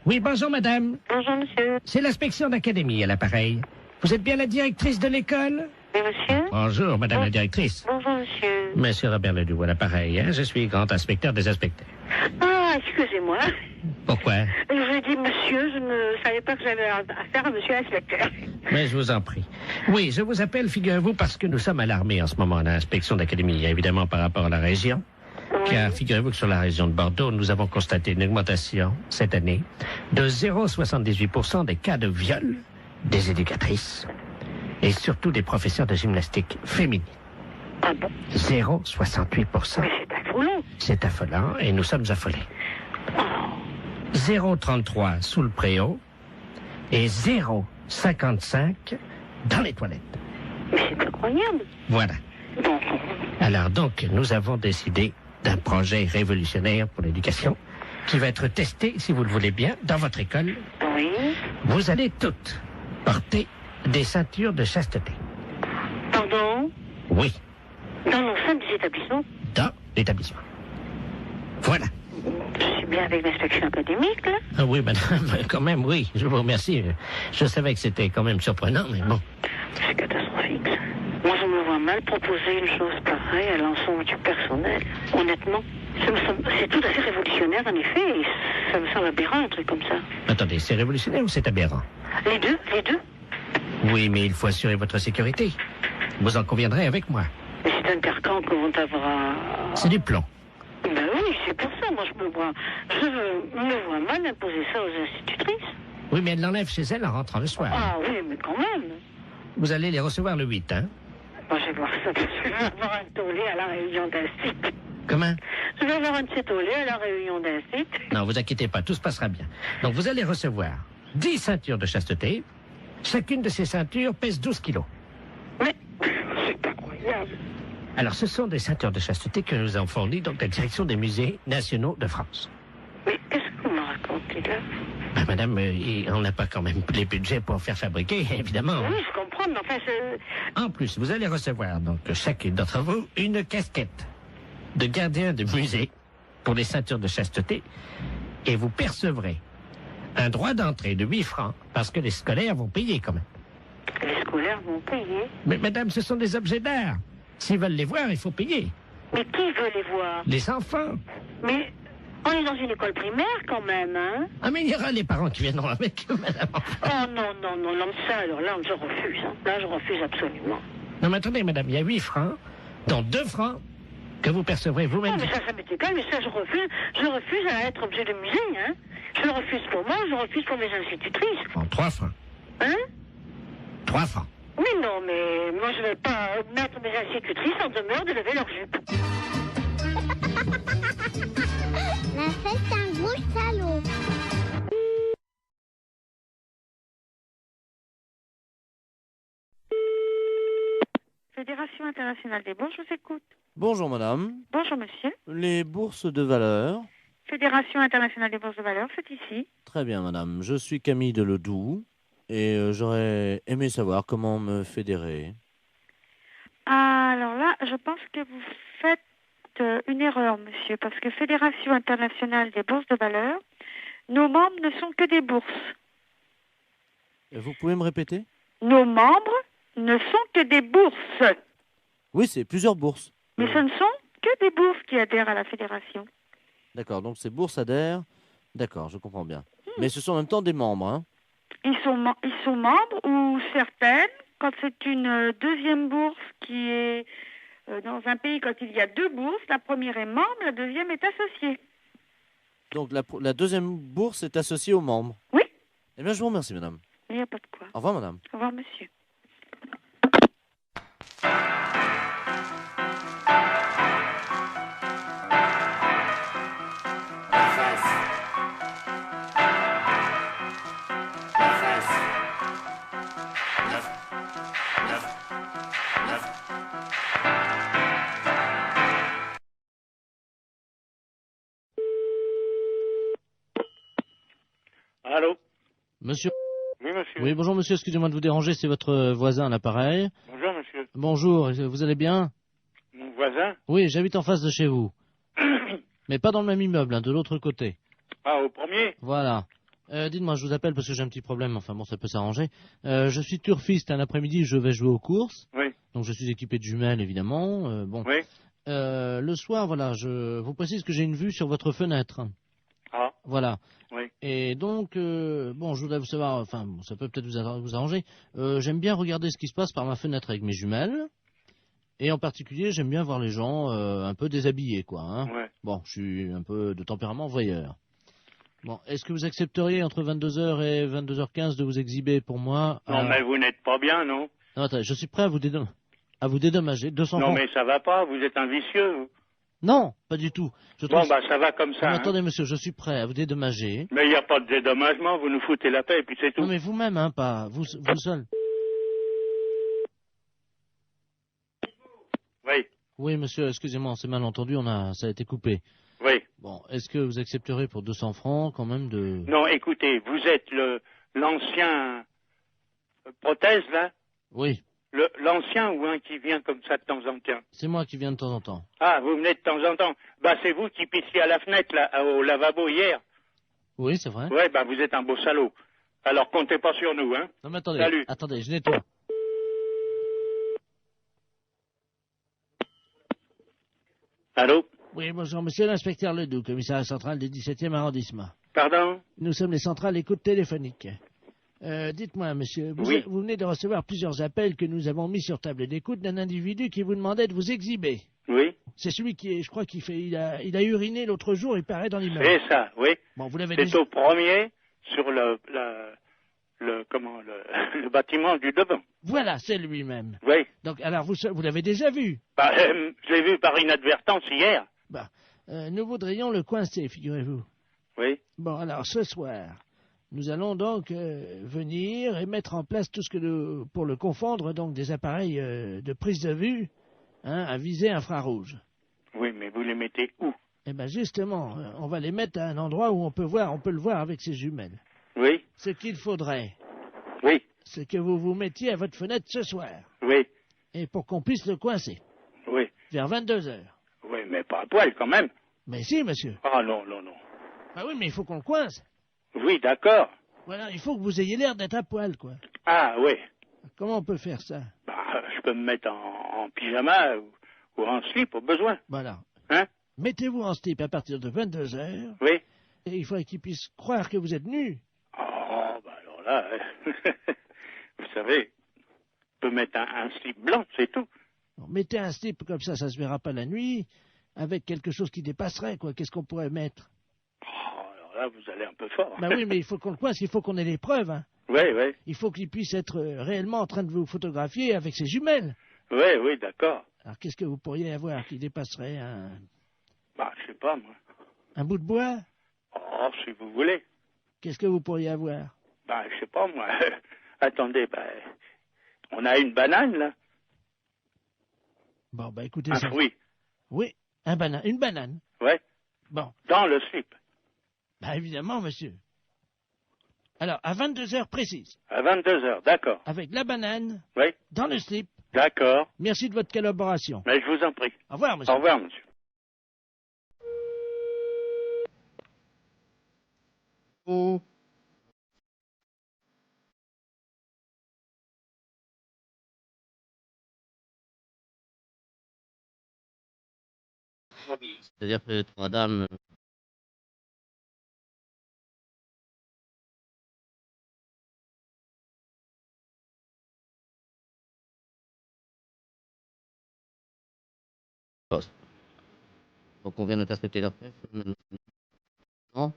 Oui, bonjour madame. Bonjour monsieur. C'est l'inspection d'académie à l'appareil. Vous êtes bien la directrice de l'école? Oui monsieur. Bonjour madame la directrice. Bonjour monsieur. Monsieur Robert Ledoux à l'appareil, hein? Je suis grand inspecteur des inspecteurs. Ah, excusez-moi. Pourquoi? Je dis monsieur, je ne savais pas que j'avais affaire à monsieur l'inspecteur. Mais je vous en prie. Oui, je vous appelle, figurez-vous, parce que nous sommes alarmés en ce moment à l'inspection d'académie, évidemment par rapport à la région. Car figurez-vous que sur la région de Bordeaux, nous avons constaté une augmentation cette année de 0,78% des cas de viol des éducatrices et surtout des professeurs de gymnastique féminines. Ah bon? 0,68%. Mais c'est affolant. C'est affolant et nous sommes affolés. 0,33 sous le préau et 0,55 dans les toilettes. Mais c'est incroyable. Voilà. Bon. Alors donc, nous avons décidé d'un projet révolutionnaire pour l'éducation qui va être testé, si vous le voulez bien, dans votre école. Oui. Vous allez toutes porter des ceintures de chasteté. Pardon? Oui, Dans l'enceinte des établissements? dans l'établissement. Voilà. Je suis bien avec l'inspection académique, là? Ah oui, madame, quand même, oui, je vous remercie. Je savais que c'était quand même surprenant, mais bon. C'est catastrophique, ça. Moi, je me vois mal proposer une chose pareille à l'ensemble du personnel. Honnêtement, c'est tout à fait révolutionnaire, en effet, et ça me semble aberrant, un truc comme ça. Attendez, c'est révolutionnaire ou c'est aberrant? Les deux, les deux. Oui, mais il faut assurer votre sécurité. Vous en conviendrez avec moi. Mais c'est un carcan que vont avoir... C'est du plomb. Ben oui, c'est pour ça, moi, je me vois mal imposer ça aux institutrices. Oui, mais elle l'enlève chez elle en rentrant le soir. Ah oui, mais quand même. Vous allez les recevoir le 8, hein? Moi, je vais voir ça, parce que je vais avoir un tollé à la réunion d'un site. Comment? Je vais avoir un de ces tollés à la réunion d'un site. Non, vous inquiétez pas, tout se passera bien. Donc, vous allez recevoir 10 ceintures de chasteté. Chacune de ces ceintures pèse 12 kilos. Mais c'est incroyable. Alors, ce sont des ceintures de chasteté que nous avons fournies, donc, la direction des musées nationaux de France. Mais qu'est-ce que vous me racontez, là? Ben, madame, on n'a pas quand même les budgets pour faire fabriquer, évidemment. Oui, je comprends, mais enfin, En plus, vous allez recevoir, donc, chacune d'entre vous, une casquette de gardien de musée pour les ceintures de chasteté. Et vous percevrez un droit d'entrée de 8 francs, parce que les scolaires vont payer quand même. les scolaires vont payer. Mais madame, ce sont des objets d'art. S'ils veulent les voir, il faut payer. Mais qui veut les voir? Les enfants. Mais on est dans une école primaire, quand même, hein? Ah, mais il y aura les parents qui viendront avec eux, madame. Oh non, non, non, non, ça, alors là, je refuse. Hein. Là, je refuse absolument. Non, mais attendez, madame, il y a 8 francs, dont 2 francs que vous percevrez vous-même. Non, mais ça m'est égal, mais ça, je refuse. Je refuse à être objet de musée, hein? Je le refuse pour moi, je le refuse pour mes institutrices. Bon, 3 francs. Hein? 3 francs. Mais non, mais moi, je ne vais pas mettre mes institutrices en demeure de lever leur jupe. La fête un gros salaud. Fédération internationale des bourses, je vous écoute. Bonjour madame. Bonjour monsieur. Les bourses de valeur. Fédération internationale des bourses de valeur, c'est ici. Très bien madame. Je suis Camille Deledoux et j'aurais aimé savoir comment me fédérer. Alors là, je pense que vous faites une erreur, monsieur, parce que Fédération internationale des bourses de valeur, nos membres ne sont que des bourses. Vous pouvez me répéter? Nos membres ne sont que des bourses. Oui, c'est plusieurs bourses. Mais ce ne sont que des bourses qui adhèrent à la fédération. D'accord, donc ces bourses adhèrent. D'accord, je comprends bien. Mais ce sont en même temps des membres, hein? Ils sont membres ou certaines, quand c'est une deuxième bourse qui est dans un pays, quand il y a deux bourses, la première est membre, la deuxième est associée. Donc la deuxième bourse est associée aux membres? Oui. Eh bien, je vous remercie, madame. Il n'y a pas de quoi. Au revoir, madame. Au revoir, monsieur. Allô? Monsieur? Oui, monsieur. Oui, bonjour monsieur, excusez-moi de vous déranger, c'est votre voisin à l'appareil. Bonjour, monsieur. Bonjour, vous allez bien? Mon voisin? Oui, j'habite en face de chez vous. Mais pas dans le même immeuble, hein, de l'autre côté. Ah, au premier? Voilà. Dites-moi, je vous appelle parce que j'ai un petit problème. Enfin bon, ça peut s'arranger. Je suis turfiste. Un après-midi, je vais jouer aux courses. Oui. Donc je suis équipé de jumelles, évidemment. Bon. Oui. Le soir, voilà, je vous précise que j'ai une vue sur votre fenêtre. Ah. Voilà. Oui. Et donc, bon, je voudrais vous savoir, enfin, bon, ça peut peut-être vous arranger. J'aime bien regarder ce qui se passe par ma fenêtre avec mes jumelles. Et en particulier, j'aime bien voir les gens un peu déshabillés, quoi. Hein. Ouais. Bon, je suis un peu de tempérament voyeur. Bon, est-ce que vous accepteriez entre 22h et 22h15 de vous exhiber pour moi Non, mais vous n'êtes pas bien, non? Non, attendez, je suis prêt à vous dédommager. 200 Non, francs. mais ça va pas, vous êtes un vicieux, vous. Non, pas du tout. Je Bon, trouve... bah, ça va comme ça, Non, mais hein. attendez, monsieur, je suis prêt à vous dédommager. Mais il n'y a pas de dédommagement, vous nous foutez la paix, et puis c'est tout. Non, mais vous-même, hein, pas vous seul. Oui, Oui, monsieur, excusez-moi, on s'est mal entendu, ça a été coupé. oui. Bon, est-ce que vous accepterez pour 200 francs quand même de... Non, écoutez, vous êtes l'ancien prothèse, là? Oui, L'ancien ou un qui vient comme ça de temps en temps? c'est moi qui viens de temps en temps. Ah, vous venez de temps en temps. Bah, c'est vous qui pissiez à la fenêtre, là, au lavabo hier. Oui, c'est vrai. Ouais, bah, vous êtes un beau salaud. Alors, comptez pas sur nous, hein. Non, mais attendez, Salut. attendez, je nettoie. Allô? Oui, bonjour, monsieur l'inspecteur Ledoux, commissariat central du 17e arrondissement. Pardon? Nous sommes les centrales écoute téléphonique. Dites-moi, monsieur, Oui. vous venez de recevoir plusieurs appels que nous avons mis sur table d'écoute d'un individu qui vous demandait de vous exhiber. Oui? C'est celui qui est, je crois il a uriné l'autre jour, il paraît dans l'immeuble. C'est ça, oui. Bon, vous l'avez C'est déjà... au premier, sur le bâtiment du devant. Voilà, c'est lui-même. Oui. Donc, alors, vous l'avez déjà vu. Bah, je l'ai vu par inadvertance hier. Bah, nous voudrions le coincer, figurez-vous. Oui. Bon, alors, ce soir, nous allons donc venir et mettre en place tout ce que pour le confondre, donc des appareils de prise de vue, hein, à visée infrarouge. Oui, mais vous les mettez où? Eh bien, justement, on va les mettre à un endroit où on peut le voir avec ses jumelles. Oui. Ce qu'il faudrait, Oui. c'est que vous vous mettiez à votre fenêtre ce soir, Oui. et pour qu'on puisse le coincer, Oui. vers 22 heures. Oui, mais pas à poil quand même. Mais si, monsieur. Ah non, non, non. Ah oui, mais il faut qu'on le coince. Oui, d'accord. Voilà, il faut que vous ayez l'air d'être à poil, quoi. Ah oui. Comment on peut faire ça? Bah, je peux me mettre en pyjama ou en slip au besoin. Voilà. Hein? Mettez-vous en slip à partir de 22 heures, Oui. et il faudrait qu'il puisse croire que vous êtes nu. Oh, bah alors là, vous savez, je peux mettre un slip blanc, c'est tout. Bon, mettez un slip comme ça se verra pas la nuit, avec quelque chose qui dépasserait, quoi. Qu'est-ce qu'on pourrait mettre? Oh, alors là, vous allez un peu fort. Ben oui, mais il faut qu'on le coince, il faut qu'on ait les preuves, hein. Oui, oui. Il faut qu'il puisse être réellement en train de vous photographier avec ses jumelles. Oui, oui, d'accord. Alors qu'est-ce que vous pourriez avoir qui dépasserait Bah, je sais pas, moi. un bout de bois? Oh, si vous voulez. Qu'est-ce que vous pourriez avoir? Bah, je sais pas, moi. Attendez, bah, on a une banane, là. Bon, ben écoutez Un ça. fruit. Oui, une banane. Ouais. Bon, Dans le slip. ben évidemment, monsieur. Alors, à 22 heures précises, À 22 heures, d'accord. avec la banane, Oui, dans le slip. d'accord. Merci de votre collaboration. Mais je vous en prie. Au revoir, monsieur. Au revoir, monsieur. C'est-à-dire que madame... Donc on vient de t'accepter leur chef. Non?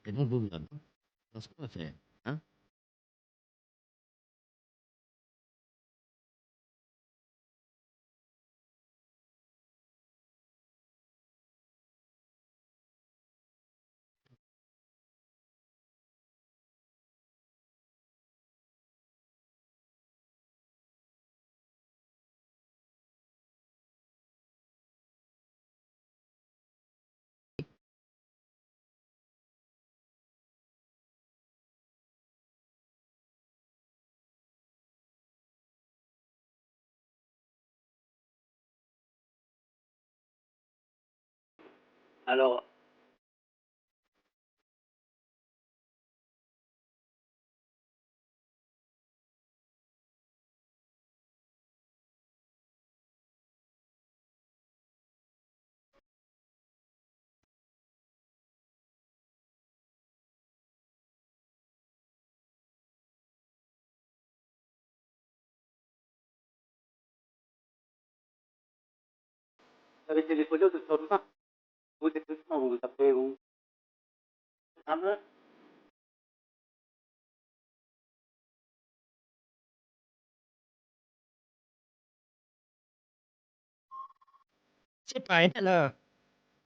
Et donc, vous, alors, ce qu'on va faire, hein? Alors, vous avez téléphoné au docteur Dupin. Vous êtes doucement, vous vous appelez où? Ah bon? C'est pas une alors.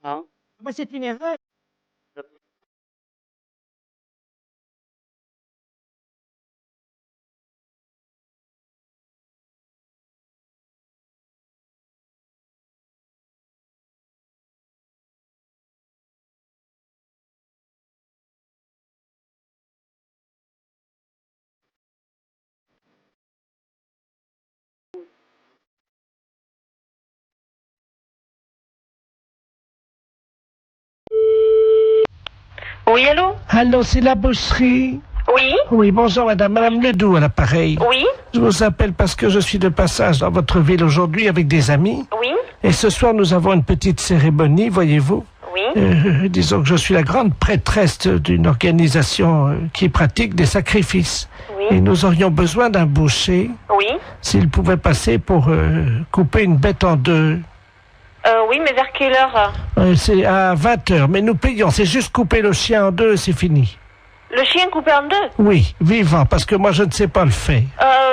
Hein? Moi, c'est une erreur. Oui, allô? Allô, c'est la boucherie. Oui? Oui, bonjour madame. Madame Ledoux à l'appareil. Oui? Je vous appelle parce que je suis de passage dans votre ville aujourd'hui avec des amis. Oui? Et ce soir, nous avons une petite cérémonie, voyez-vous. Oui? Disons que je suis la grande prêtresse d'une organisation qui pratique des sacrifices. Et Oui? nous aurions besoin d'un boucher, Oui? s'il pouvait passer pour couper une bête en deux. Oui, mais vers quelle heure? C'est à 20h, mais nous payons. C'est juste couper le chien en deux, c'est fini. Le chien coupé en deux? Oui, vivant, parce que moi je ne sais pas le faire.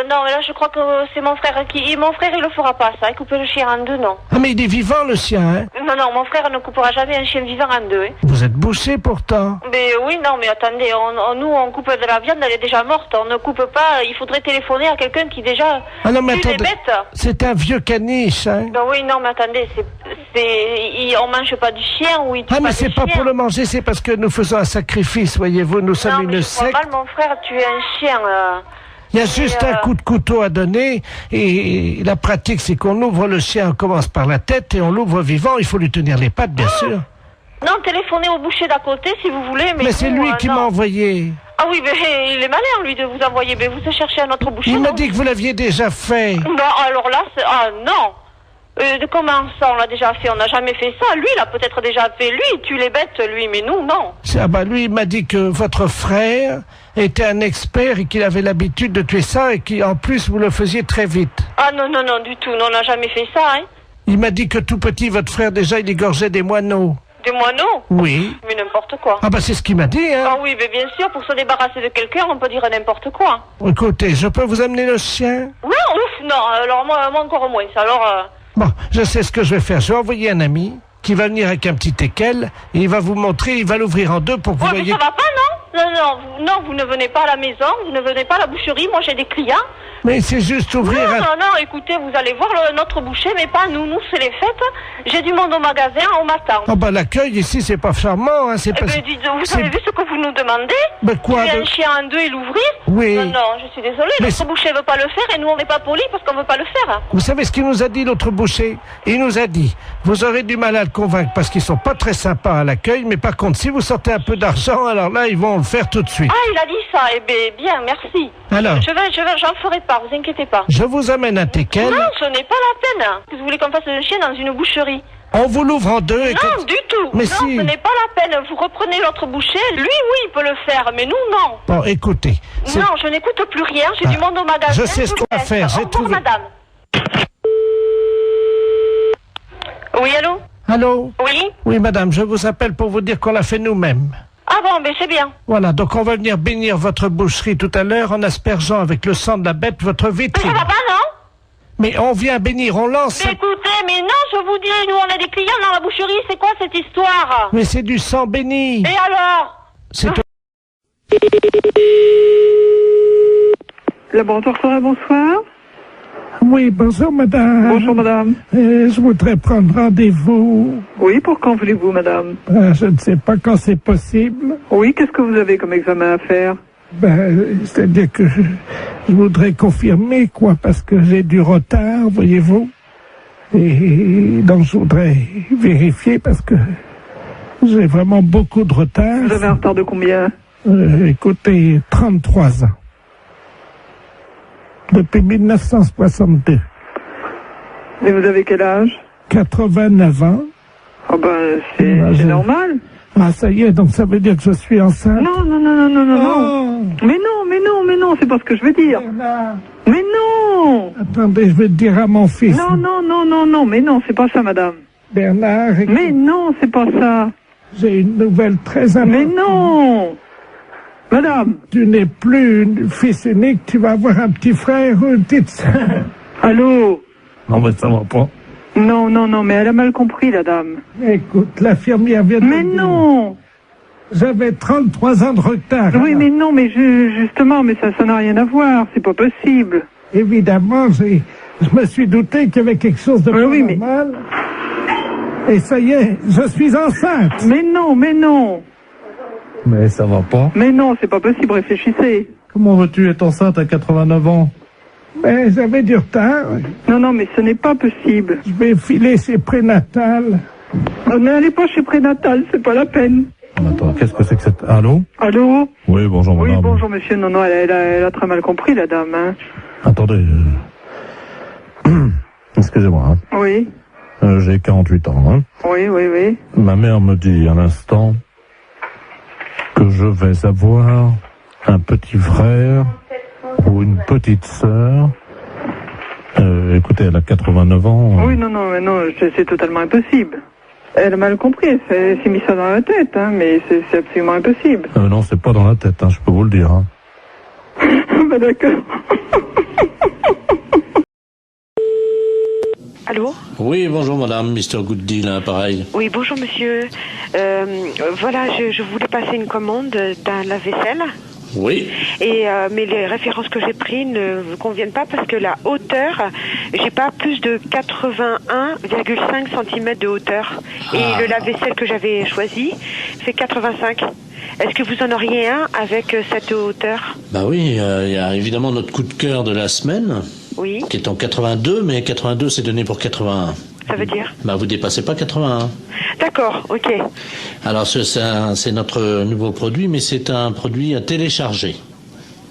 Non, mais là, je crois que c'est mon frère qui... Mon frère, il le fera pas, ça. Il couper le chien en deux, non. Ah mais il est vivant le chien, hein? Non, non, mon frère ne coupera jamais un chien vivant en deux, hein. Vous êtes bouché pourtant. Mais oui, non, mais attendez, nous, on coupe de la viande, elle est déjà morte. On ne coupe pas, il faudrait téléphoner à quelqu'un qui déjà Ah non mais tue les attendez, bêtes. c'est un vieux caniche, hein? Ben oui, non, mais attendez, on mange pas du chien ou il tue Ah mais pas c'est du pas chien. pour le manger, c'est parce que nous faisons un sacrifice, voyez-vous, nous Non, sommes mais une je crois secte. mal, mon frère tuer un chien. Il y a juste un coup de couteau à donner et la pratique c'est qu'on ouvre le chien, on commence par la tête et on l'ouvre vivant, il faut lui tenir les pattes bien sûr. Non, téléphonez au boucher d'à côté si vous voulez. Mais c'est nous, lui qui non. m'a envoyé. Ah oui, mais il est malin lui de vous envoyer. Mais vous cherchez un autre boucher. Il m'a non? dit que vous l'aviez déjà fait. Non, alors là, ah non. Comment ça, on l'a déjà fait? On n'a jamais fait ça. Lui, il a peut-être déjà fait. Lui, il tue les bêtes, lui, mais nous, non. Ah bah lui, il m'a dit que votre frère était un expert et qu'il avait l'habitude de tuer ça et qu'en plus vous le faisiez très vite. Ah non, non, non, du tout. Non, on n'a jamais fait ça, hein. Il m'a dit que tout petit, votre frère déjà, il égorgeait des moineaux. Des moineaux? Oui. Mais n'importe quoi. Ah bah c'est ce qu'il m'a dit, hein. Ah oui, mais bien sûr, pour se débarrasser de quelqu'un, on peut dire n'importe quoi. Écoutez, je peux vous amener le chien? Non, ouf, non. Alors moi encore moins. Alors... Bon, je sais ce que je vais faire. Je vais envoyer un ami qui va venir avec un petit teckel et il va vous montrer, il va l'ouvrir en deux pour que vous Ouais, mais voyez... ça va pas, non? Non, vous ne venez pas à la maison, vous ne venez pas à la boucherie, moi j'ai des clients. Mais c'est juste Non, ouvrir un... non, écoutez, vous allez voir notre boucher, mais pas nous, c'est les fêtes. J'ai du monde au magasin, on m'attend. Oh bah l'accueil ici, c'est pas charmant, hein, c'est Eh pas... ben, dites, vous c'est- avez vu ce que vous nous demandez? Ben quoi Tuer de- un chien en deux et l'ouvrir? Oui. Non, je suis désolée, Mais notre c'est- boucher veut pas le faire et nous on n'est pas polis parce qu'on veut pas le faire. Vous savez ce qu'il nous a dit, l'autre boucher? Il nous a dit, vous aurez du mal à le convaincre parce qu'ils sont pas très sympas à l'accueil, mais par contre, si vous sortez un peu d'argent, alors là, ils vont le faire tout de suite. Ah, il a dit ça, eh ben, bien, merci. Alors, J'en ferai pas, vous inquiétez pas. je vous amène un teckel, Non, ce n'est pas la peine. Que vous voulez qu'on fasse un chien dans une boucherie? on vous l'ouvre en deux et... Non, du tout. Mais non, si. ce n'est pas la peine. Vous reprenez l'autre boucher. Lui, oui, il peut le faire, mais nous, non. Bon, écoutez, c'est- Non, je n'écoute plus rien. J'ai Ah, du monde au magasin. je sais ce vous qu'on va laisse. faire, j'ai Au revoir, trouvé. madame. Oui, allô? Allô? Oui? Oui, madame, je vous appelle pour vous dire qu'on l'a fait nous-mêmes. Ah bon, bon, mais c'est bien. Voilà, donc on va venir bénir votre boucherie tout à l'heure en aspergeant avec le sang de la bête votre Mais vitrine. ça va pas, non? Mais on vient bénir, on lance... Mais écoutez, mais non, je vous dis, nous on a des clients dans la boucherie, c'est quoi cette histoire? Mais c'est du sang béni. Et alors? C'est Laboratoire Forêt, bonsoir. Oui, bonjour madame. Bonjour madame. Je voudrais prendre rendez-vous. Oui, pour quand voulez-vous madame? Je ne sais pas quand c'est possible. Oui, qu'est-ce que vous avez comme examen à faire? C'est-à-dire que je voudrais confirmer, quoi, parce que j'ai du retard, voyez-vous. Et donc je voudrais vérifier parce que j'ai vraiment beaucoup de retard. Vous avez un retard de combien? Écoutez, 33 ans. Depuis 1962. Et vous avez quel âge? 89 ans. Oh ben, c'est normal. Ah, ça y est, donc ça veut dire que je suis enceinte? Non, non, non, non, non, non, non. Mais non, mais non, mais non, c'est pas ce que je veux dire. Bernard. Mais non. Attendez, je vais te dire à mon fils. Non, non, non, non, non, mais non, c'est pas ça, madame. Bernard, écoute, Mais non, c'est pas ça. j'ai une nouvelle très importante. Mais non. Madame. Tu n'es plus une fils unique, tu vas avoir un petit frère ou une petite sœur. Allô? Non, mais ça va pas. Non, non, non, mais elle a mal compris, la dame. Écoute, l'infirmière vient de Mais me dire. non. J'avais 33 ans de retard. Oui, alors. mais non, mais justement, mais ça n'a rien à voir, c'est pas possible. Évidemment, je me suis douté qu'il y avait quelque chose de pas oui, mais- normal. Et ça y est, je suis enceinte. Mais non, mais non. Mais ça va pas. Mais non, c'est pas possible, réfléchissez. Comment veux-tu être enceinte à 89 ans? Mais j'avais du retard. Non, non, mais ce n'est pas possible. Je vais filer chez prénatal. N'allez pas chez prénatal, c'est pas la peine. Attends, qu'est-ce que c'est que cette... Allô? Allô? Oui, bonjour Oui, madame. bonjour monsieur. Non, non, elle a très mal compris, la dame. Hein. Attendez. Excusez-moi. Hein. Oui, J'ai 48 ans. Hein. oui, oui, oui. Ma mère me dit à l'instant que je vais avoir un petit frère ou une petite sœur. Écoutez, elle a 89 ans. Oui, non, non, mais non, c'est totalement impossible. Elle a mal compris, elle s'est mis ça dans la tête, hein, mais c'est absolument impossible. Non, c'est pas dans la tête, hein, je peux vous le dire. Hein. Bah d'accord. Allô? Oui, bonjour madame, Mr. Good Deal, hein, pareil. Oui, bonjour monsieur. Voilà, je voulais passer une commande d'un lave-vaisselle. Oui. Mais les références que j'ai prises ne vous conviennent pas parce que la hauteur, j'ai pas plus de 81,5 cm de hauteur. Et le lave-vaisselle que j'avais choisi fait 85. Est-ce que vous en auriez un avec cette hauteur? Bah oui, il y a évidemment notre coup de cœur de la semaine, Oui, qui est en 82, mais 82 c'est donné pour 81. ça veut dire? Bah vous dépassez pas 81. D'accord, ok. Alors c'est notre nouveau produit, mais c'est un produit à télécharger.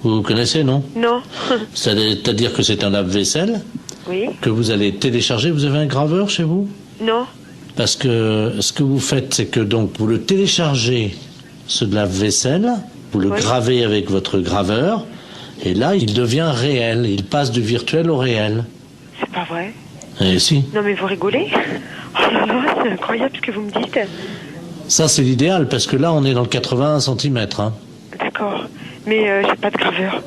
Vous connaissez, non? Non. C'est-à-dire que c'est un lave-vaisselle Oui, que vous allez télécharger. Vous avez un graveur chez vous? non. Parce que ce que vous faites, c'est que donc vous le téléchargez, ce lave-vaisselle, vous le Oui. gravez avec votre graveur, et là il devient réel. Il passe du virtuel au réel. C'est pas vrai. Et si. Non mais vous rigolez? Oh là là, c'est incroyable ce que vous me dites. Ça c'est l'idéal, parce que là on est dans le 81 cm. Hein. D'accord. Mais j'ai pas de graveur.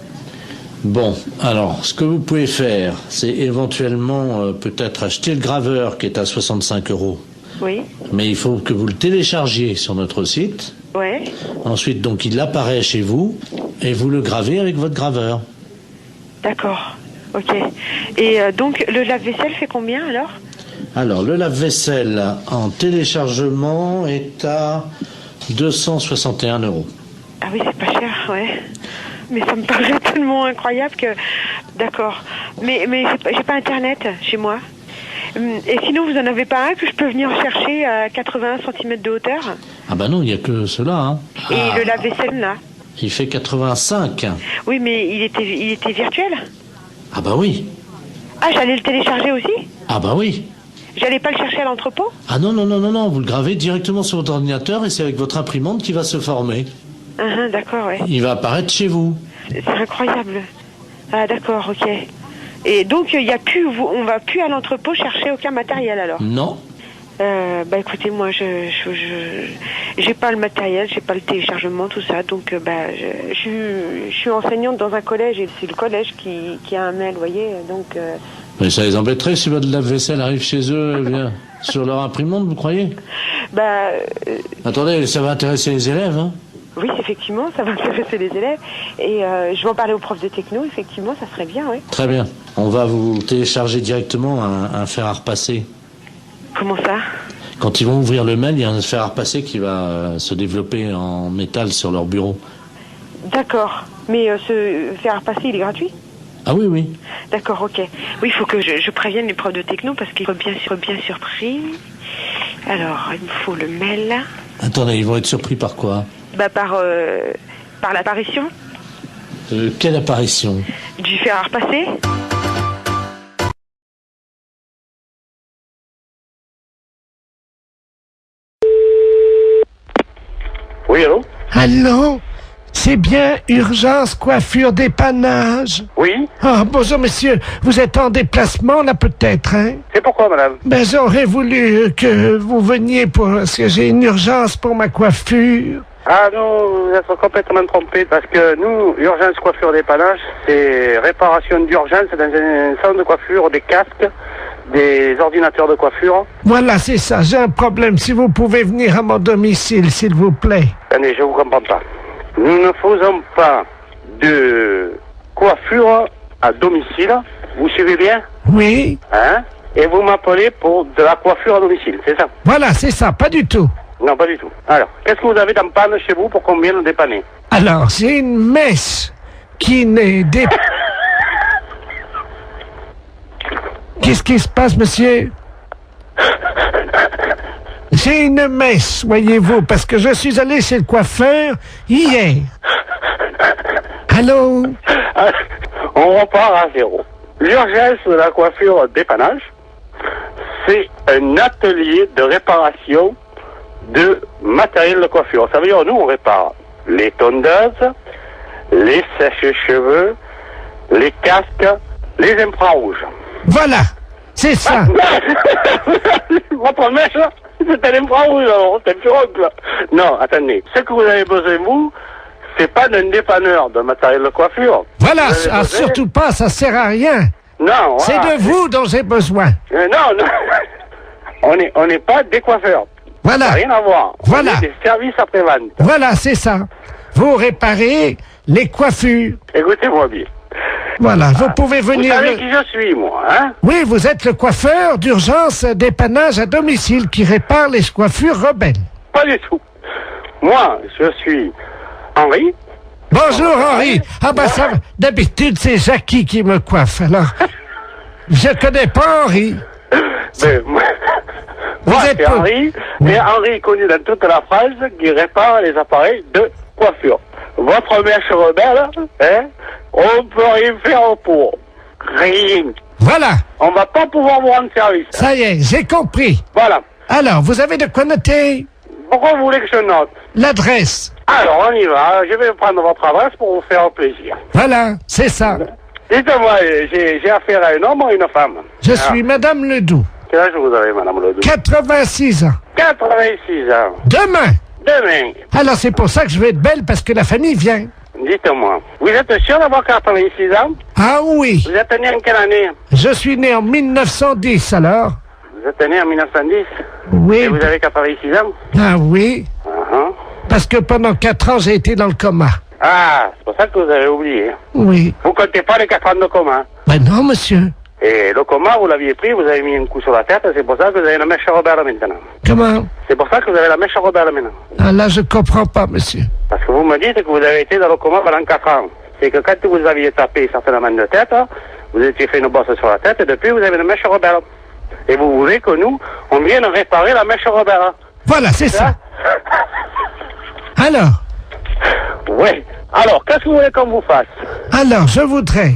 Bon, alors, ce que vous pouvez faire, c'est éventuellement peut-être acheter le graveur qui est à 65 €. Oui, Mais il faut que vous le téléchargiez sur notre site. ouais. Ensuite, donc, il apparaît chez vous et vous le gravez avec votre graveur. D'accord. Ok. Et donc, le lave-vaisselle fait combien alors? Alors, le lave-vaisselle en téléchargement est à 261 €. Ah oui, c'est pas cher, ouais. Mais ça me paraît tellement incroyable que... D'accord. Mais j'ai pas Internet chez moi. Et sinon, vous en avez pas un que je peux venir chercher à 80 cm de hauteur? Ah bah non, il n'y a que cela. Hein. Et le lave-vaisselle, là? Il fait 85. Oui, mais il était virtuel? Ah bah oui. Ah, j'allais le télécharger aussi? Ah bah oui. J'allais pas le chercher à l'entrepôt? Ah non, non, non, non, non, vous le gravez directement sur votre ordinateur et c'est avec votre imprimante qui va se former. D'accord, ouais. Il va apparaître chez vous. C'est incroyable. Ah, d'accord, ok. Et donc, il y a plus, on va plus à l'entrepôt chercher aucun matériel alors? Non. Bah écoutez, moi j'ai pas le matériel, j'ai pas le téléchargement, tout ça, donc je suis enseignante dans un collège et c'est le collège qui a un mail, vous voyez, donc. Mais ça les embêterait si votre lave-vaisselle arrive chez eux, eh bien, sur leur imprimante, vous croyez? Attendez, ça va intéresser les élèves, hein? Oui, effectivement, ça va intéresser les élèves. Et je vais en parler aux profs de techno, effectivement, ça serait bien, oui. Très bien. On va vous télécharger directement un fer à repasser. Comment ça? Quand ils vont ouvrir le mail, il y a un fer à repasser qui va se développer en métal sur leur bureau. D'accord. Mais ce fer à repasser, il est gratuit? Ah oui, oui. D'accord, ok. Oui, il faut que je prévienne les profs de techno parce qu'ils sont bien surpris. Alors, il me faut le mail. Attendez, ils vont être surpris par quoi? Par l'apparition. Quelle apparition? Du fer à repasser. Oui, allô? Allô? C'est bien urgence coiffure dépannage? Oui? Ah, bonjour monsieur, vous êtes en déplacement là peut-être, hein? C'est pourquoi, madame? Ben j'aurais voulu que vous veniez parce que j'ai une urgence pour ma coiffure. Ah non, vous êtes complètement trompé parce que nous, urgence coiffure dépannage, c'est réparation d'urgence dans un salon de coiffure, des casques, des ordinateurs de coiffure. Voilà, c'est ça, j'ai un problème. Si vous pouvez venir à mon domicile, s'il vous plaît. Attendez, je vous comprends pas. Nous ne faisons pas de coiffure à domicile. Vous suivez bien? Oui. Hein? Et vous m'appelez pour de la coiffure à domicile, c'est ça? Voilà, c'est ça, pas du tout. Non, pas du tout. Alors, qu'est-ce que vous avez dans panne chez vous pour qu'on vienne dépanner? Alors, j'ai une mèche qui n'est Qu'est-ce qui se passe, monsieur? J'ai une mèche, voyez-vous, parce que je suis allé chez le coiffeur hier. Allô? On repart à zéro. L'urgence de la coiffure dépannage, c'est un atelier de réparation de matériel de coiffure. Ça veut dire, nous, on répare les tondeuses, les sèches-cheveux, les casques, les infrarouges. Voilà, c'est ça. Votre mèche, là, c'est un infrarouge, alors, c'est un pirogue, là. Non, attendez. Ce que vous avez besoin, vous, c'est pas d'un dépanneur de matériel de coiffure. Voilà, surtout pas, ça sert à rien. Non, c'est de vous dont j'ai besoin. Non, on n'est pas des coiffeurs. Voilà. Ça n'a rien à voir. Voilà. On est des services après-vente. Voilà, c'est ça. Vous réparez les coiffures. Écoutez-moi bien. Voilà, vous pouvez venir... Vous savez qui je suis, moi, hein? Oui, vous êtes le coiffeur d'urgence dépannage à domicile qui répare les coiffures rebelles. Pas du tout. Moi, je suis Henri. Bonjour, Henri. Ah ben ça, d'habitude, c'est Jackie qui me coiffe, alors... Je connais pas Henri. Mais, moi, c'est Henri, mais Henri est connu dans toute la France qui répare les appareils de coiffure. Votre mèche rebelle, hein, on peut rien faire pour. Rien. Voilà. On va pas pouvoir vous rendre service. Ça y est, j'ai compris. Voilà. Alors, vous avez de quoi noter? Pourquoi vous voulez que je note? L'adresse. Alors, on y va. Je vais prendre votre adresse pour vous faire plaisir. Voilà, c'est ça. Dites-moi, j'ai affaire à un homme ou à une femme? Je suis Madame Ledoux. Quel âge vous avez, Madame Ledoux? 86 ans. 86 ans. Demain. Demain. Alors, c'est pour ça que je vais être belle, parce que la famille vient. Dites-moi, vous êtes sûr d'avoir 86 ans? Ah oui. Vous êtes né en quelle année? Je suis né en 1910, alors. Vous êtes né en 1910? Oui. Et vous avez 86 ans? Ah oui. Parce que pendant 4 ans, j'ai été dans le coma. Ah, c'est pour ça que vous avez oublié. Oui. Vous comptez pas les 4 ans de coma? Ben non, monsieur. Et le coma, vous l'aviez pris, vous avez mis un coup sur la tête, c'est pour ça que vous avez la mèche rebelle maintenant. Comment? C'est pour ça que vous avez la mèche rebelle maintenant. Ah là, je comprends pas, monsieur. Parce que vous me dites que vous avez été dans le coma pendant 4 ans. C'est que quand vous aviez tapé certainement de tête, vous étiez fait une bosse sur la tête, et depuis, vous avez une mèche rebelle. Et vous voulez que nous, on vienne réparer la mèche rebelle. Voilà, c'est ça. Alors? Oui. Alors, qu'est-ce que vous voulez qu'on vous fasse? Alors, je voudrais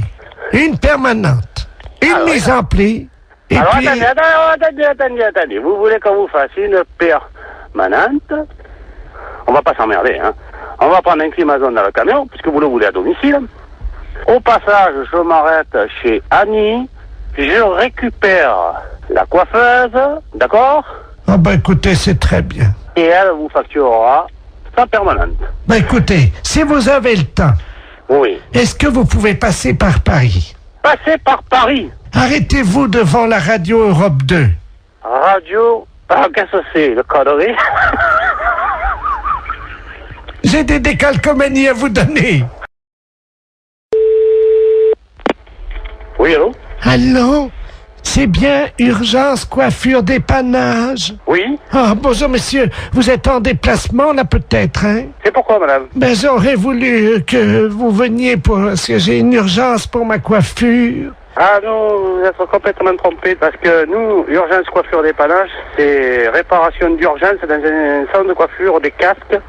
une permanente, une mise en pli, et alors, puis... attendez. Vous voulez qu'on vous fasse une permanente? On va pas s'emmerder, hein. On va prendre un climazone dans le camion, puisque vous le voulez à domicile. Au passage, je m'arrête chez Annie. Je récupère la coiffeuse, d'accord? Ah ben écoutez, c'est très bien. Et elle vous facturera sa permanente. Ben écoutez, si vous avez le temps, Oui. est-ce que vous pouvez passer par Paris? Passez par Paris. Arrêtez-vous devant la radio Europe 2. Radio... Ah, qu'est-ce que c'est, le connerie? J'ai des décalcomanies à vous donner. Oui, allô? Allô? C'est bien Urgence Coiffure Dépannage? Oui? Ah, bonjour monsieur, vous êtes en déplacement là peut-être, hein? C'est pourquoi, madame? Ben j'aurais voulu que vous veniez parce que j'ai une urgence pour ma coiffure. Ah non, vous êtes complètement trompé parce que nous, Urgence Coiffure Dépannage, c'est réparation d'urgence dans un salon de coiffure, des casques,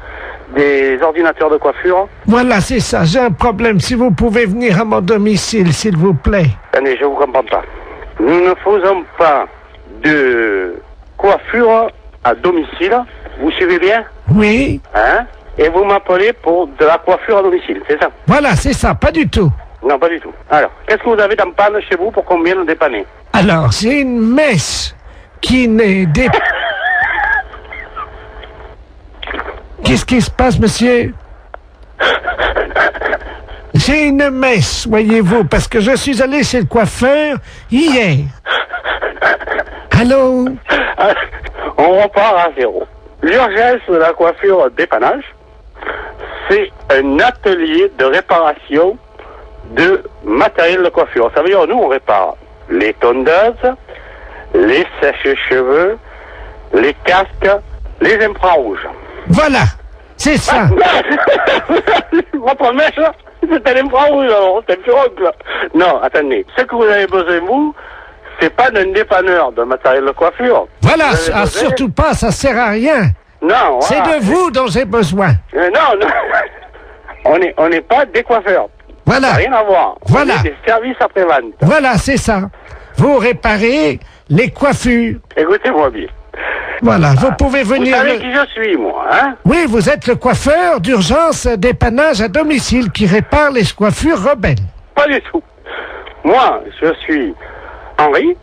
des ordinateurs de coiffure. Voilà, c'est ça, j'ai un problème. Si vous pouvez venir à mon domicile, s'il vous plaît. Attendez, je vous comprends pas. Nous ne faisons pas de coiffure à domicile. Vous suivez bien? Oui? Hein? Et vous m'appelez pour de la coiffure à domicile, c'est ça? Voilà, c'est ça, pas du tout. Non, pas du tout. Alors, qu'est-ce que vous avez dans panne chez vous pour qu'on vienne nous dépanner? Alors, j'ai une mèche qui n'est dé... Qu'est-ce qui se passe, monsieur? J'ai une mèche, voyez-vous, parce que je suis allé chez le coiffeur hier. Allô? On repart à zéro. L'urgence de la coiffure dépannage, c'est un atelier de réparation de matériel de coiffure. Ça veut dire, nous, on répare les tondeuses, les sèches-cheveux, les casques, les infrarouges. Voilà, c'est ça. Votre mèche, c'est un infrarouge, alors, c'est un pirogue, là. Non, attendez. Ce que vous avez besoin, vous, c'est pas d'un dépanneur de matériel de coiffure. Voilà, ah, surtout pas, ça sert à rien. Non, c'est voilà. de vous dont j'ai besoin. Non, non. On n'est pas des coiffeurs. Voilà. Ça n'a rien à voir. Voilà. On est des services après-vente. Voilà, c'est ça. Vous réparez les coiffures. Écoutez-moi bien. Voilà, vous pouvez venir... Vous savez qui je suis, moi, hein? Oui, vous êtes le coiffeur d'urgence dépannage à domicile qui répare les coiffures rebelles. Pas du tout. Moi, je suis Henri.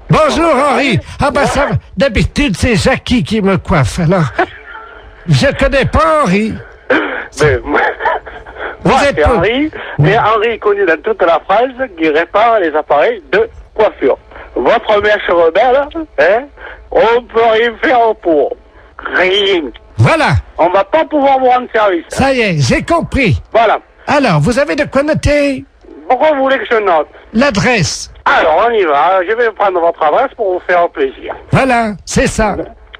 Bonjour Henri. Ah ben ça, d'habitude c'est Jackie qui me coiffe, alors... Je connais pas Henri. Mais, moi, c'est Henri, et Henri est connu dans toute la France qui répare les appareils de coiffure. Votre mèche rebelle, hein, on peut rien faire pour. Rien. Voilà. On va pas pouvoir vous rendre service. Ça y est, j'ai compris. Voilà. Alors, vous avez de quoi noter? Pourquoi vous voulez que je note? L'adresse. Alors, on y va. Je vais prendre votre adresse pour vous faire plaisir. Voilà, c'est ça.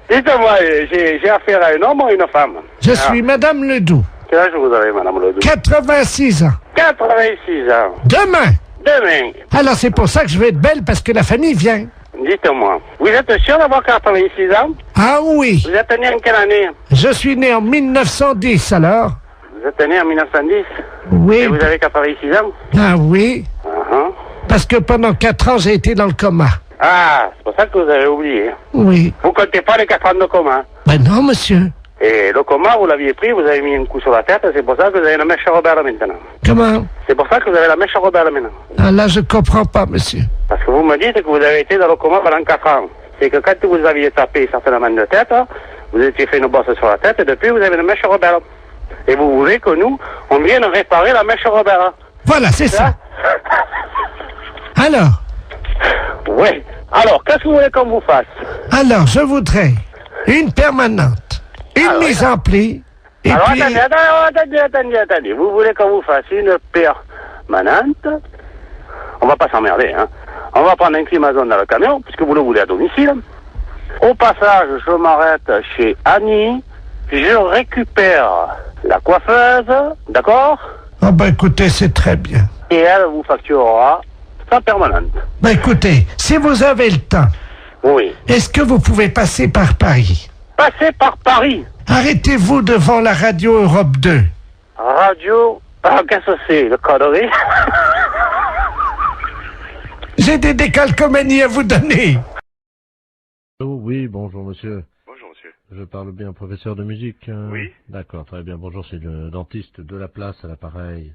Dites-moi, j'ai affaire à un homme ou à une femme? Je suis Madame Ledoux. Quel âge vous avez, Madame Ledoux? 86 ans. 86 ans. Demain. Demain. Alors, c'est pour ça que je vais être belle, parce que la famille vient. Dites-moi, vous êtes sûr d'avoir 86 ans? Ah oui. Vous êtes né en quelle année? Je suis né en 1910, alors. Vous êtes né en 1910? Oui. Et vous avez 86 ans? Ah oui. Uh-huh. Parce que pendant 4 ans, j'ai été dans le coma. Ah, c'est pour ça que vous avez oublié. Oui. Vous comptez pas les 4 ans de coma? Ben non, monsieur. Et le coma, vous l'aviez pris, vous avez mis un coup sur la tête, c'est pour ça que vous avez la mèche rebelle maintenant. Comment? C'est pour ça que vous avez la mèche rebelle maintenant. Ah là, je comprends pas, monsieur. Parce que vous me dites que vous avez été dans le coma pendant 4 ans. C'est que quand vous aviez tapé certainement de tête, vous étiez fait une bosse sur la tête, et depuis, vous avez une mèche rebelle. Et vous voulez que nous, on vienne réparer la mèche rebelle. Voilà, c'est ça. Alors? Oui. Alors, qu'est-ce que vous voulez qu'on vous fasse? Alors, je voudrais une permanente, une mise en pli, et alors, puis... attendez. Vous voulez qu'on vous fasse une permanente? On va pas s'emmerder, hein. On va prendre un climason dans le camion, puisque vous le voulez à domicile. Au passage, je m'arrête chez Annie. Je récupère la coiffeuse, d'accord? Ah ben écoutez, c'est très bien. Et elle vous facturera sa permanente. Ben écoutez, si vous avez le temps, oui. Est-ce que vous pouvez passer par Paris? Passer par Paris? Arrêtez-vous devant la radio Europe 2. Radio... Ah, qu'est-ce que c'est, le connerie? J'ai des décalcomanies à vous donner. Oh, oui, bonjour monsieur. Bonjour monsieur. Je parle bien au professeur de musique. Oui. D'accord, très bien. Bonjour, c'est le dentiste de la place à l'appareil.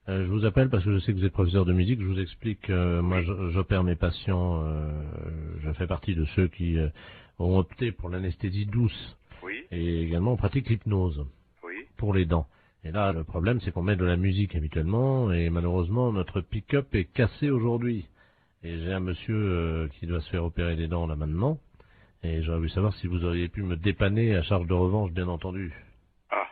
Je vous appelle parce que je sais que vous êtes professeur de musique. Je vous explique, moi j'opère mes patients, je fais partie de ceux qui ont opté pour l'anesthésie douce. Oui. Et également, on pratique l'hypnose. Oui. Pour les dents. Et là, le problème, c'est qu'on met de la musique habituellement, et malheureusement, notre pick-up est cassé aujourd'hui. Et j'ai un monsieur qui doit se faire opérer les dents là maintenant, et j'aurais voulu savoir si vous auriez pu me dépanner à charge de revanche, bien entendu. Ah.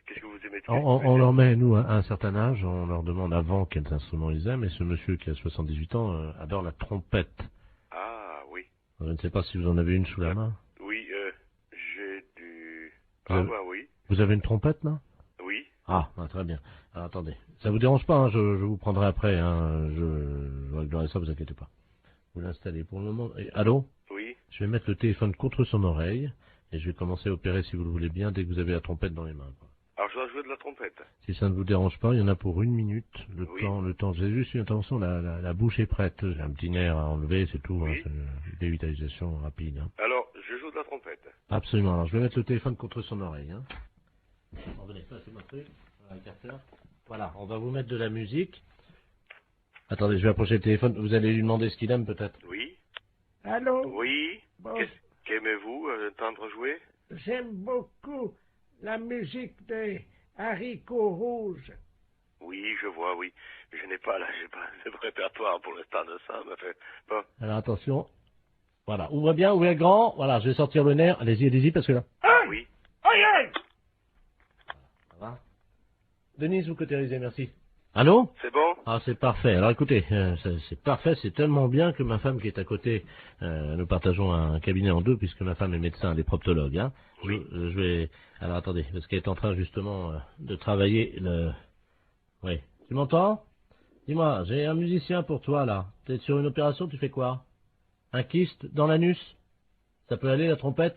Qu'est-ce que vous aimez de On leur met, nous, à un certain âge, on leur demande avant quels instruments ils aiment, et ce monsieur qui a 78 ans adore la trompette. Ah, oui. Je ne sais pas si vous en avez une sous la main. Oui, j'ai du... Vous Ah, avez- bah oui. Vous avez une trompette, là? Oui. Ah, très bien. Alors, attendez. Ça vous dérange pas, hein, je vous prendrai après, hein, je réglerai ça, vous inquiétez pas. Vous l'installez pour le moment. Et, allô? Oui. Je vais mettre le téléphone contre son oreille, et je vais commencer à opérer, si vous le voulez bien, dès que vous avez la trompette dans les mains. Alors, je dois jouer de la trompette. Si ça ne vous dérange pas, il y en a pour 1 minute. Oui. Le temps. J'ai juste une intervention, la bouche est prête. J'ai un petit nerf à enlever, c'est tout. Oui. Hein, c'est une dévitalisation rapide. Hein. Alors, je joue de la trompette. Absolument. Alors, je vais mettre le téléphone contre son oreille. Hein. Bon, venez, passez-moi le truc. Voilà, le capteur. Voilà, on va vous mettre de la musique. Attendez, je vais approcher le téléphone. Vous allez lui demander ce qu'il aime, peut-être. Oui. Allô? Oui. Bon, Qu'aimez-vous entendre jouer? j'aime beaucoup la musique des haricots rouges. Oui, je vois, oui. Mais j'ai pas le répertoire pour l'instant de ça, mais fait... Bon. Alors, attention. Voilà, ouvrez grand. Voilà, je vais sortir le nerf. Allez-y, parce que là... Oui. Aïe, aïe! Ça va? Denise, vous cautérisez, merci. Allô? C'est bon? Ah, c'est parfait. Alors écoutez, c'est parfait, c'est tellement bien que ma femme qui est à côté, nous partageons un cabinet en deux puisque ma femme est médecin, elle est proctologue. Hein. Oui. Je vais... Alors attendez, parce qu'elle est en train justement de travailler le... Oui. Tu m'entends? Dis-moi, j'ai un musicien pour toi là. T'es sur une opération, tu fais quoi? Un kyste dans l'anus? Ça peut aller la trompette?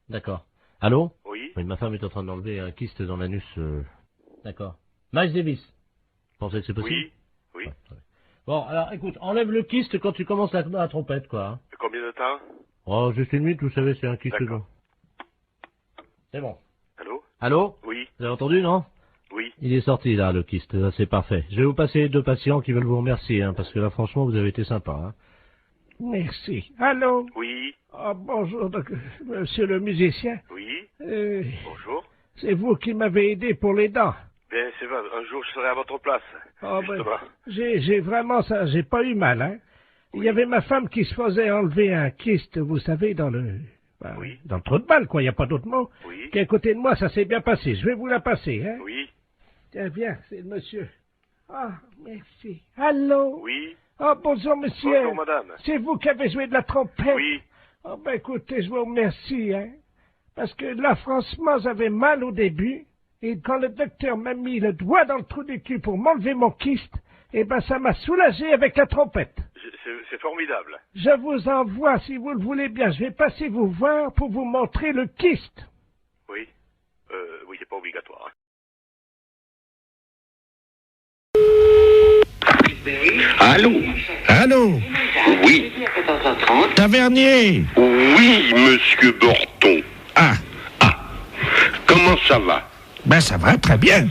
D'accord. Allô? Oui. Oui, ma femme est en train d'enlever un kyste dans l'anus. D'accord. Miles Davis. Vous pensez que c'est possible? Oui. Oui. Ouais, ouais. Bon, alors écoute, enlève le kyste quand tu commences la trompette, quoi. Hein. Combien de temps? Oh, juste 1 minute, vous savez, c'est un kyste D'accord. long. C'est bon. Allô? Allô? Oui. Vous avez entendu, non? Oui. Il est sorti, là, le kyste. Là, c'est parfait. Je vais vous passer 2 patients qui veulent vous remercier, hein, parce que là, franchement, vous avez été sympa. Hein. Merci. Allô? Oui. Ah, bonjour, monsieur le musicien. Oui. Bonjour. C'est vous qui m'avez aidé pour les dents. Bien, c'est vrai. Un jour, je serai à votre place. Ah, ben, Justement. j'ai vraiment ça, j'ai pas eu mal, hein. Il y avait ma femme qui se faisait enlever un kyste, vous savez, dans le trou de balle, quoi, il n'y a pas d'autre mot. Oui. Qui est à côté de moi, ça s'est bien passé. Je vais vous la passer, hein. Oui. Tiens, viens, c'est le monsieur. Ah, merci. Allô? Oui. Ah, bonjour, monsieur. Bonjour, madame. C'est vous qui avez joué de la trompette? Oui. Ah, ben, écoutez, je vous remercie, hein. Parce que là, franchement, j'avais mal au début. Et quand le docteur m'a mis le doigt dans le trou du cul pour m'enlever mon kyste, eh ben, ça m'a soulagé avec la trompette. C'est formidable. Je vous envoie, si vous le voulez bien. Je vais passer vous voir pour vous montrer le kyste. Oui. Oui, c'est pas obligatoire. Hein. Allô? Allô? Oui. Tavernier? Oui, monsieur Borton. Ah, Comment ça va? ben ça va, très bien.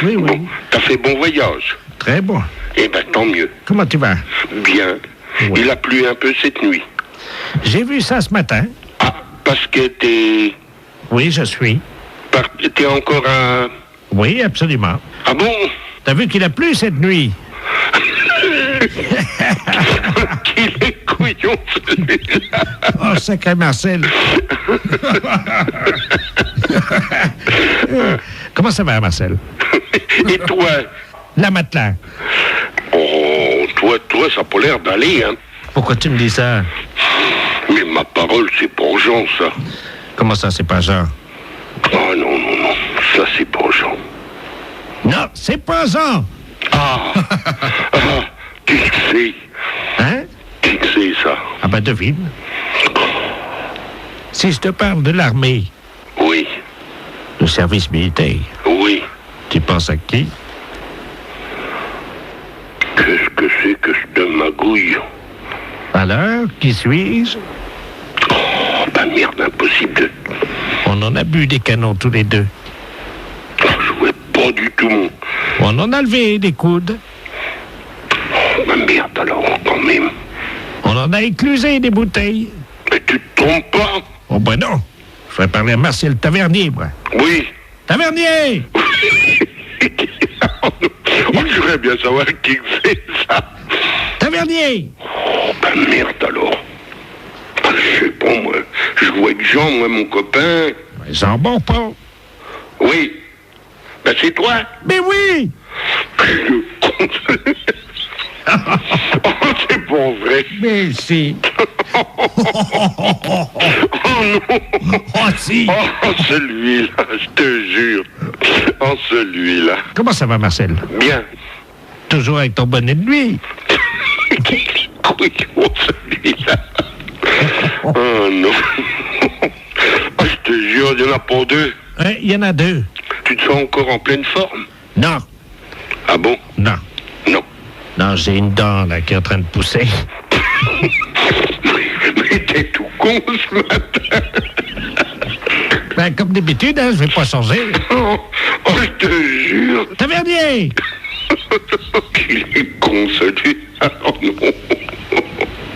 Oui, oui. T'as fait bon voyage? Très bon. Eh ben, tant mieux. Comment tu vas? Bien. Ouais. Il a plu un peu cette nuit. J'ai vu ça ce matin. Ah, parce que t'es... Oui, je suis. T'es encore à... Oui, absolument. Ah bon? T'as vu qu'il a plu cette nuit? Qu'il est couillon, celui-là. Oh, sacré Marcel. Comment ça va, Marcel? Et toi? La matelas. Oh, toi, ça a pas l'air d'aller, hein. Pourquoi tu me dis ça? Mais ma parole, c'est pour Jean, ça. Comment ça, c'est pas Jean? Oh, non, ça, c'est pour Jean. Non, c'est pas Jean. Ah, qui que c'est? Hein? Qui que c'est, ça? Ah ben, devine. Si je te parle de l'armée, Oui, du service militaire, oui. tu penses à qui? Qu'est-ce que c'est que cette magouille? Alors, qui suis-je? Oh, bah merde, impossible de... On en a bu des canons tous les deux. Oh, je voulais pas du tout. On en a levé des coudes. Oh, bah merde, alors, quand même. On en a éclusé des bouteilles. Mais tu te trompes pas? Oh ben non. Je vais parler à Marcel Tavernier, moi. Oui. Tavernier! Oh, je voudrais bien savoir qui fait ça. Tavernier! Oh, ben merde alors. Ah, je sais pas, moi. Je vois avec Jean, moi, mon copain. Jean Bonpont. Oui. Ben c'est toi. Mais oui! Le con. Oh, c'est pas vrai. Mais si. Oh non. Oh si. Oh, celui-là, je te jure. Oh, celui-là. Comment ça va, Marcel? Bien. Toujours avec ton bonnet de nuit. Oui, oh, celui-là. Oh non. Oh, je te jure, il n'y en a pas deux. Ouais, il y en a deux. Tu te sens encore en pleine forme? Non. Ah bon? Non. Non. Non, j'ai une dent, là, qui est en train de pousser. Mais t'es tout con ce matin. Ben, comme d'habitude, hein, je vais pas changer. Oh, je te jure. Tavernier! Il est con, celui-là. Oh non.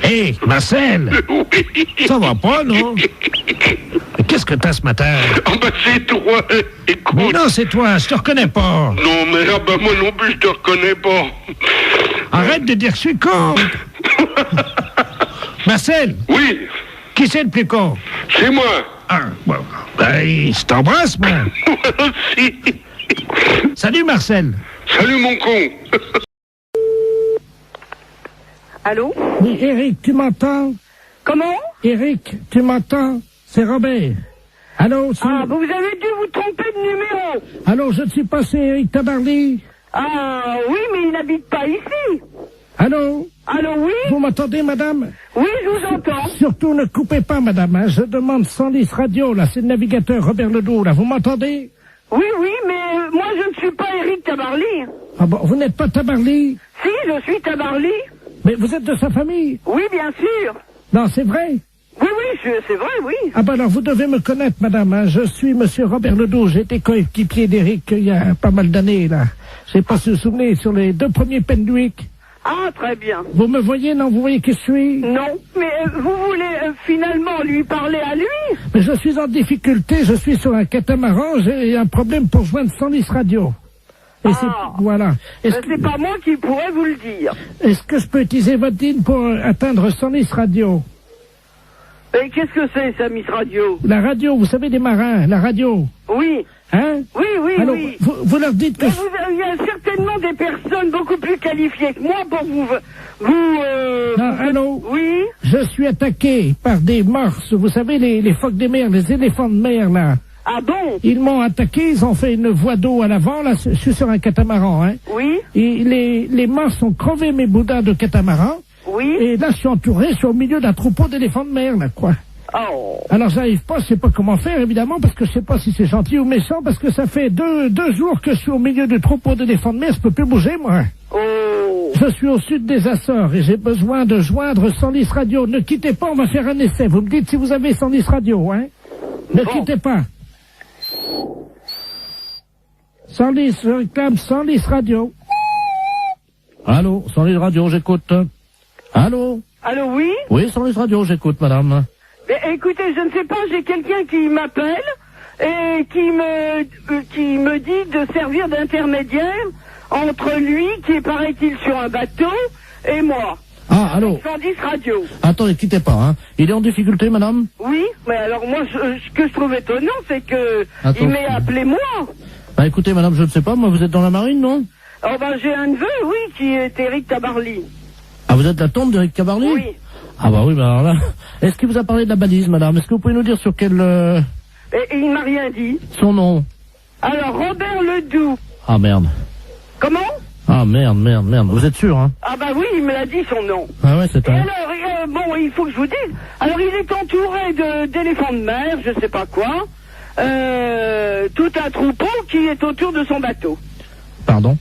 Hé, Marcel! Oui. Ça va pas, non? Mais qu'est-ce que t'as ce matin? Ah ben c'est toi, écoute. Mais non, c'est toi, je te reconnais pas. Non, mais ah ben moi non plus, je te reconnais pas. Arrête de dire que je suis con. Marcel! Oui, Qui c'est le plus con? c'est moi. Ah, bon, ben, je t'embrasse, moi. Moi aussi. Salut, Marcel. Salut mon con. Allô? Oui, Eric, tu m'entends? Comment? Eric, tu m'entends? C'est Robert. Allô, c'est... Ah, vous avez dû vous tromper de numéro. Allô, je ne suis pas, c'est Eric Tabarly. Ah, oui, mais il n'habite pas ici. Allô? Allô, oui? Vous m'entendez, madame? Oui, je vous entends. Surtout, ne coupez pas, madame, hein. Je demande 110 radio, là, c'est le navigateur Robert Ledoux, là. Vous m'entendez? Oui, oui, mais moi, je ne suis pas Eric Tabarly. Ah bon, vous n'êtes pas Tabarly? Si, je suis Tabarly. Mais vous êtes de sa famille? Oui, bien sûr. Non, c'est vrai? Oui, oui, c'est vrai, oui. Ah ben alors, vous devez me connaître, madame, hein. Je suis monsieur Robert Ledoux. J'ai été coéquipier d'Eric il y a pas mal d'années, là. Je sais pas si vous vous souvenez, sur les 2 premiers Penduic. Ah, très bien. Vous me voyez, non? Vous voyez qui je suis? Non, mais vous voulez finalement lui parler à lui? Mais je suis en difficulté, je suis sur un catamaran, j'ai un problème pour joindre 110 radio. Et voilà. C'est pas moi qui pourrais vous le dire. Est-ce que je peux utiliser votre ligne pour atteindre 110 radio? Et qu'est-ce que c'est, ça, Miss Radio? La radio, vous savez, des marins, la radio. Oui. Hein? Oui, oui, alors, oui. Vous leur dites que... Il y a certainement des personnes beaucoup plus qualifiées que moi pour vous... Non, allô? Oui? Je suis attaqué par des morses, vous savez, les phoques des mers, les éléphants de mer, là. Ah bon? Ils m'ont attaqué, ils ont fait une voie d'eau à l'avant, là, je suis sur un catamaran, hein. Oui? Et les morses ont crevé mes boudins de catamaran. Oui? Et là, je suis entouré, je suis au milieu d'un troupeau d'éléphants de mer, là, quoi. Oh. Alors, j'arrive pas, je sais pas comment faire, évidemment, parce que je sais pas si c'est gentil ou méchant, parce que ça fait deux jours que je suis au milieu du troupeau d'éléphants de mer, je peux plus bouger, moi. Oh. Je suis au sud des Açores et j'ai besoin de joindre 110 radio. Ne quittez pas, on va faire un essai. Vous me dites si vous avez 110 radio, hein? Ne quittez pas. 110, je réclame 110 radio. Allô, 110 radio, j'écoute. Allô? Allô, oui? Oui, 110 radio, j'écoute, madame. Mais, écoutez, je ne sais pas, j'ai quelqu'un qui m'appelle et qui me dit de servir d'intermédiaire entre lui, qui est, paraît-il, sur un bateau, et moi. Ah, allô? 110 radio. Attendez, quittez pas, hein. Il est en difficulté, madame? Oui, mais alors moi, ce que je trouve étonnant, c'est que il m'ait appelé moi. Bah écoutez, madame, je ne sais pas, moi, vous êtes dans la marine, non? Oh ben, j'ai un neveu, oui, qui est Eric Tabarly. Ah, vous êtes la tombe d'Eric Tabarly? Oui. Ah bah oui, bah alors là... Est-ce qu'il vous a parlé de la balise, madame? Est-ce que vous pouvez nous dire sur quel... Et il m'a rien dit. Son nom? Alors, Robert Ledoux. Ah, merde. Comment? Ah, merde. Vous êtes sûr, hein? Ah bah oui, il me l'a dit, son nom. Ah ouais, c'est Et un... alors, bon, il faut que je vous dise. Alors, il est entouré d'éléphants de mer, je sais pas quoi. Tout un troupeau qui est autour de son bateau. Pardon?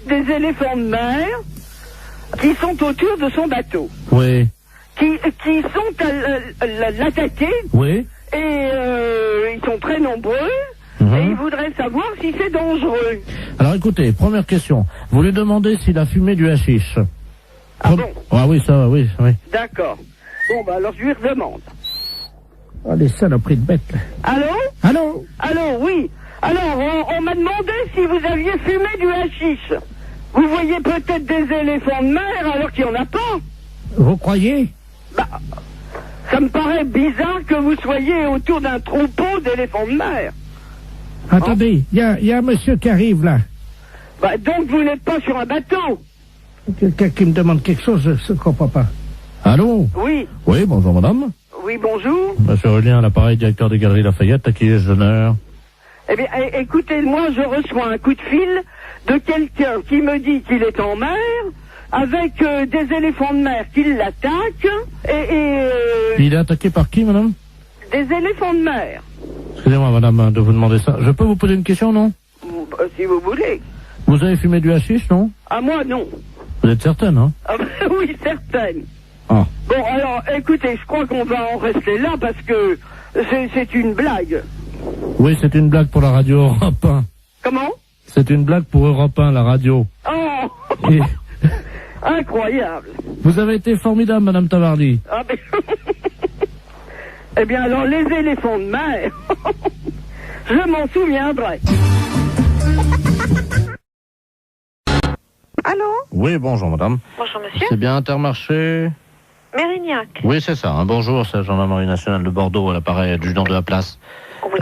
Des éléphants de mer qui sont autour de son bateau. Oui. Qui sont à l'attaquer. Oui. Et ils sont très nombreux. Et ils voudraient savoir si c'est dangereux. Alors écoutez, première question. Vous lui demandez s'il a fumé du hashish? Ah bon? Ah oui, ça va, oui. D'accord. Bon, bah alors je lui redemande. Oh, les saloperies de bêtes, là. Allô? Allô? Allô, oui. Alors, on m'a demandé si vous aviez fumé du hashish. Vous voyez peut-être des éléphants de mer alors qu'il n'y en a pas. Vous croyez? Bah, ça me paraît bizarre que vous soyez autour d'un troupeau d'éléphants de mer. Attendez, il y a un monsieur qui arrive, là. Bah, donc vous n'êtes pas sur un bateau. Quelqu'un qui me demande quelque chose, je ne comprends pas. Allô? Oui. Oui, bonjour madame. Oui, bonjour. Monsieur Aurélien, à l'appareil, directeur des Galeries Lafayette, à qui ai-je l'honneur? Eh bien, écoutez, moi, je reçois un coup de fil de quelqu'un qui me dit qu'il est en mer, avec des éléphants de mer qui l'attaquent, Il est attaqué par qui, madame? Des éléphants de mer. Excusez-moi, madame, de vous demander ça. Je peux vous poser une question, non? Si vous voulez. Vous avez fumé du hashish, non? Ah, moi, non. Vous êtes certaine, hein? Ah, oui, certaine. Ah. Bon, alors, écoutez, je crois qu'on va en rester là parce que c'est une blague. Oui, c'est une blague pour la radio Europe 1. Comment? C'est une blague pour Europe 1, la radio. Oh Et incroyable. vous avez été formidable, madame Tavarly. Ah, ben... Eh bien, alors, les éléphants de mer, je m'en souviendrai. Allô? Oui, bonjour, madame. Bonjour, monsieur. C'est bien Intermarché? Mérignac. Oui, c'est ça. Bonjour, c'est la gendarmerie nationale de Bordeaux, à l'appareil adjudant de la place. Oui.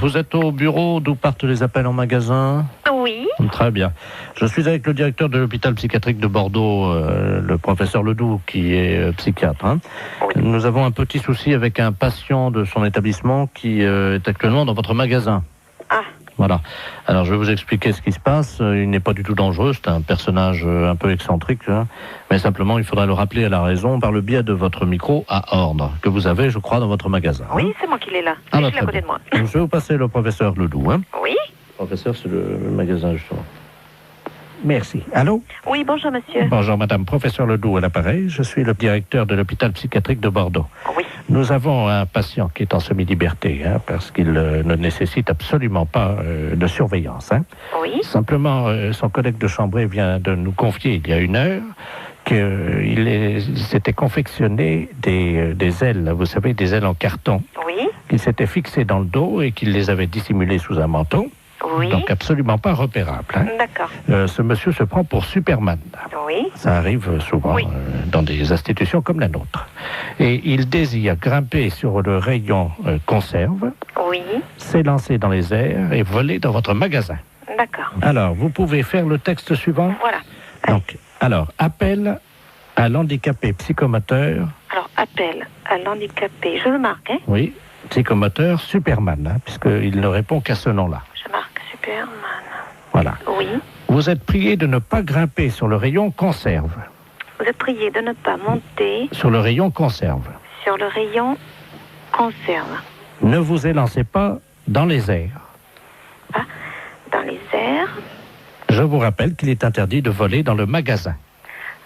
Vous êtes au bureau d'où partent les appels en magasin? Oui. Très bien. Je suis avec le directeur de l'hôpital psychiatrique de Bordeaux, le professeur Ledoux, qui est psychiatre. Hein. Oui. Nous avons un petit souci avec un patient de son établissement qui est actuellement dans votre magasin. Ah. Voilà. Alors, je vais vous expliquer ce qui se passe. Il n'est pas du tout dangereux. C'est un personnage un peu excentrique. Hein. Mais simplement, il faudra le rappeler à la raison par le biais de votre micro à ordre, que vous avez, je crois, dans votre magasin. Oui, c'est moi qui l'ai là. Ah, Je bah, suis à très côté bien. de moi. Donc, je vais vous passer le professeur Ledoux. Hein. Oui. Professeur, c'est le magasin, justement. Merci. Allô? Oui, bonjour, monsieur. Bonjour, madame. Professeur Ledoux à l'appareil. Je suis le directeur de l'hôpital psychiatrique de Bordeaux. Oui. Nous avons un patient qui est en semi-liberté, hein, parce qu'il ne nécessite absolument pas de surveillance. Hein. Oui. Simplement, son collègue de chambrée vient de nous confier il y a une heure qu'il s'était confectionné des ailes, vous savez, des ailes en carton. Oui. Qu'il s'était fixées dans le dos et qu'il les avait dissimulées sous un manteau. Oui. Donc absolument pas repérable. Hein. D'accord. Ce monsieur se prend pour Superman. Oui. Ça arrive souvent dans des institutions comme la nôtre. Et il désire grimper sur le rayon conserve, Oui. s'élancer dans les airs et voler dans votre magasin. D'accord. Alors, vous pouvez faire le texte suivant. Voilà. Donc, alors, appel à l'handicapé psychomoteur. Alors, appel à l'handicapé. Je le marque, hein? Oui, psychomoteur Superman, hein, puisqu'il ne répond qu'à ce nom-là. Je marque Superman. Voilà. Oui. Vous êtes prié de ne pas grimper sur le rayon conserve. Vous êtes prié de ne pas monter Sur le rayon conserve. sur le rayon conserve. Ne vous élancez pas dans les airs. Ah, dans les airs. Je vous rappelle qu'il est interdit de voler dans le magasin.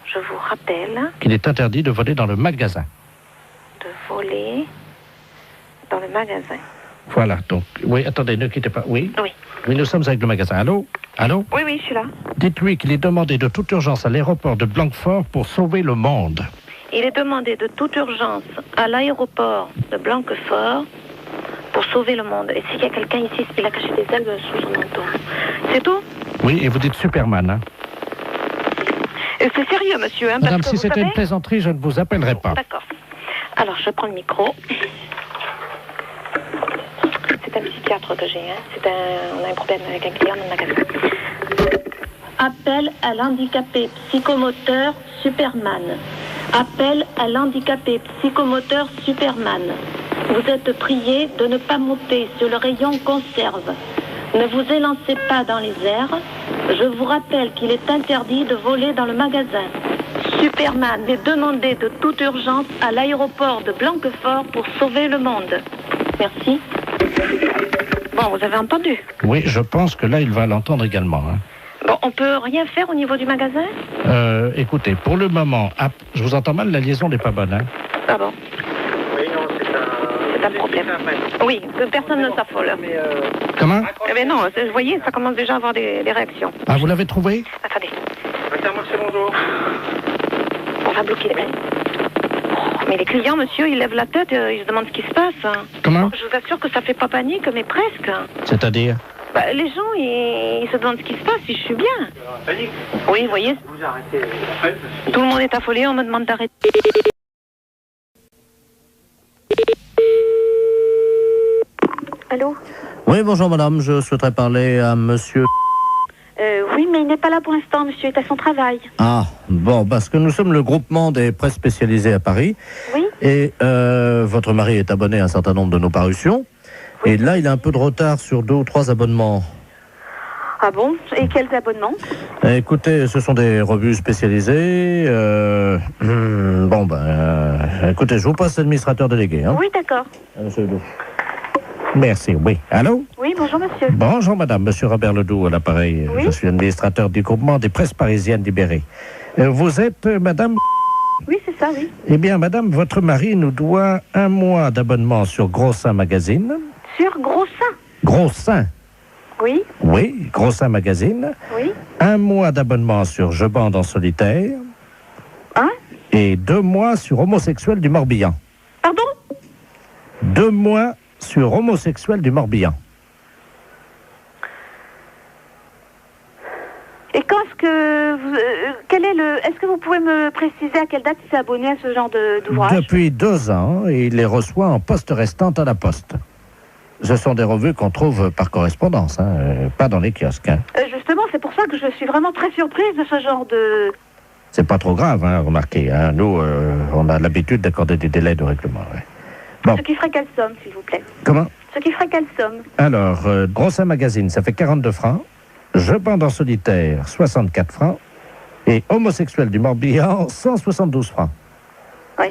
Je vous rappelle Qu'il est interdit de voler dans le magasin. de voler dans le magasin. Voilà, donc, oui, attendez, ne quittez pas. Oui? Oui. Oui, nous sommes avec le magasin. Allô? Allô? Oui, oui, je suis là. Dites-lui qu'il est demandé de toute urgence à l'aéroport de Blanquefort pour sauver le monde. Il est demandé de toute urgence à l'aéroport de Blanquefort pour sauver le monde. Et s'il y a quelqu'un ici, il a caché des ailes sous son manteau. C'est tout? Oui, et vous dites Superman, hein? Et c'est sérieux, monsieur, hein? Madame, parce que si vous c'était savez... une plaisanterie, je ne vous appellerai pas. D'accord. Alors, je prends le micro. C'est un psychiatre que j'ai, hein. On a un problème avec un client dans le magasin. Appel à l'handicapé psychomoteur Superman. Appel à l'handicapé psychomoteur Superman. Vous êtes prié de ne pas monter sur le rayon conserve. Ne vous élancez pas dans les airs. Je vous rappelle qu'il est interdit de voler dans le magasin. Superman est demandé de toute urgence à l'aéroport de Blanquefort pour sauver le monde. Merci. Bon, vous avez entendu? Oui, je pense que là, il va l'entendre également. Hein. Bon, on peut rien faire au niveau du magasin? Écoutez, pour le moment, je vous entends mal, la liaison n'est pas bonne. Hein. Ah bon? Oui, non, C'est un problème. Oui, que personne ne s'affole. Comment? Eh bien non, vous voyez, ça commence déjà à avoir des réactions. Ah, vous l'avez trouvé? Attendez. Intermarché, bonjour. On va bloquer les mails. Mais les clients, monsieur, ils lèvent la tête, ils se demandent ce qui se passe. Comment? Je vous assure que ça fait pas panique, mais presque. C'est-à-dire? Bah, les gens, ils se demandent ce qui se passe, si je suis bien. Panique. Oui, vous voyez. Vous arrêtez. Tout le monde est affolé, on me demande d'arrêter. Allô? Oui, bonjour madame, je souhaiterais parler à monsieur... Oui, mais il n'est pas là pour l'instant, monsieur est à son travail. Ah, bon, parce que nous sommes le groupement des presses spécialisées à Paris. Oui. Et votre mari est abonné à un certain nombre de nos parutions. Oui. Et là, il a un peu de retard sur 2 ou 3 abonnements. Ah bon? Et quels abonnements? Écoutez, ce sont des revues spécialisées. Écoutez, je vous passe l'administrateur délégué. Hein. Oui, d'accord. Merci, oui. Allô? Oui, bonjour monsieur. Bonjour madame, monsieur Robert Ledoux à l'appareil. Oui? Je suis administrateur du groupement des presses parisiennes libérées. Vous êtes madame? Oui, c'est ça, oui. Eh bien madame, votre mari nous doit 1 mois d'abonnement sur Gros Seins Magazine. Sur Gros Seins? Gros Seins? Oui. Oui, Gros Seins Magazine. Oui. 1 mois d'abonnement sur Je bande en solitaire. Hein? Et 2 mois sur Homosexuel du Morbihan. Pardon? 2 mois sur Homosexuel du Morbihan. Et quand est-ce que vous, est-ce que vous pouvez me préciser à quelle date il s'est abonné à ce genre d'ouvrage? Depuis 2 ans, et il les reçoit en poste restante à la poste. Ce sont des revues qu'on trouve par correspondance, pas dans les kiosques. Justement, c'est pour ça que je suis vraiment très surprise de ce genre de... C'est pas trop grave, remarquez. Nous, on a l'habitude d'accorder des délais de règlement. Ouais. Bon. Ce qui ferait quelle somme, s'il vous plaît? Comment? Ce qui ferait quelle somme? Alors, Gros Seins Magazine, ça fait 42 francs. Je bande en solitaire, 64 francs. Et Homosexuel du Morbihan, 172 francs. Oui.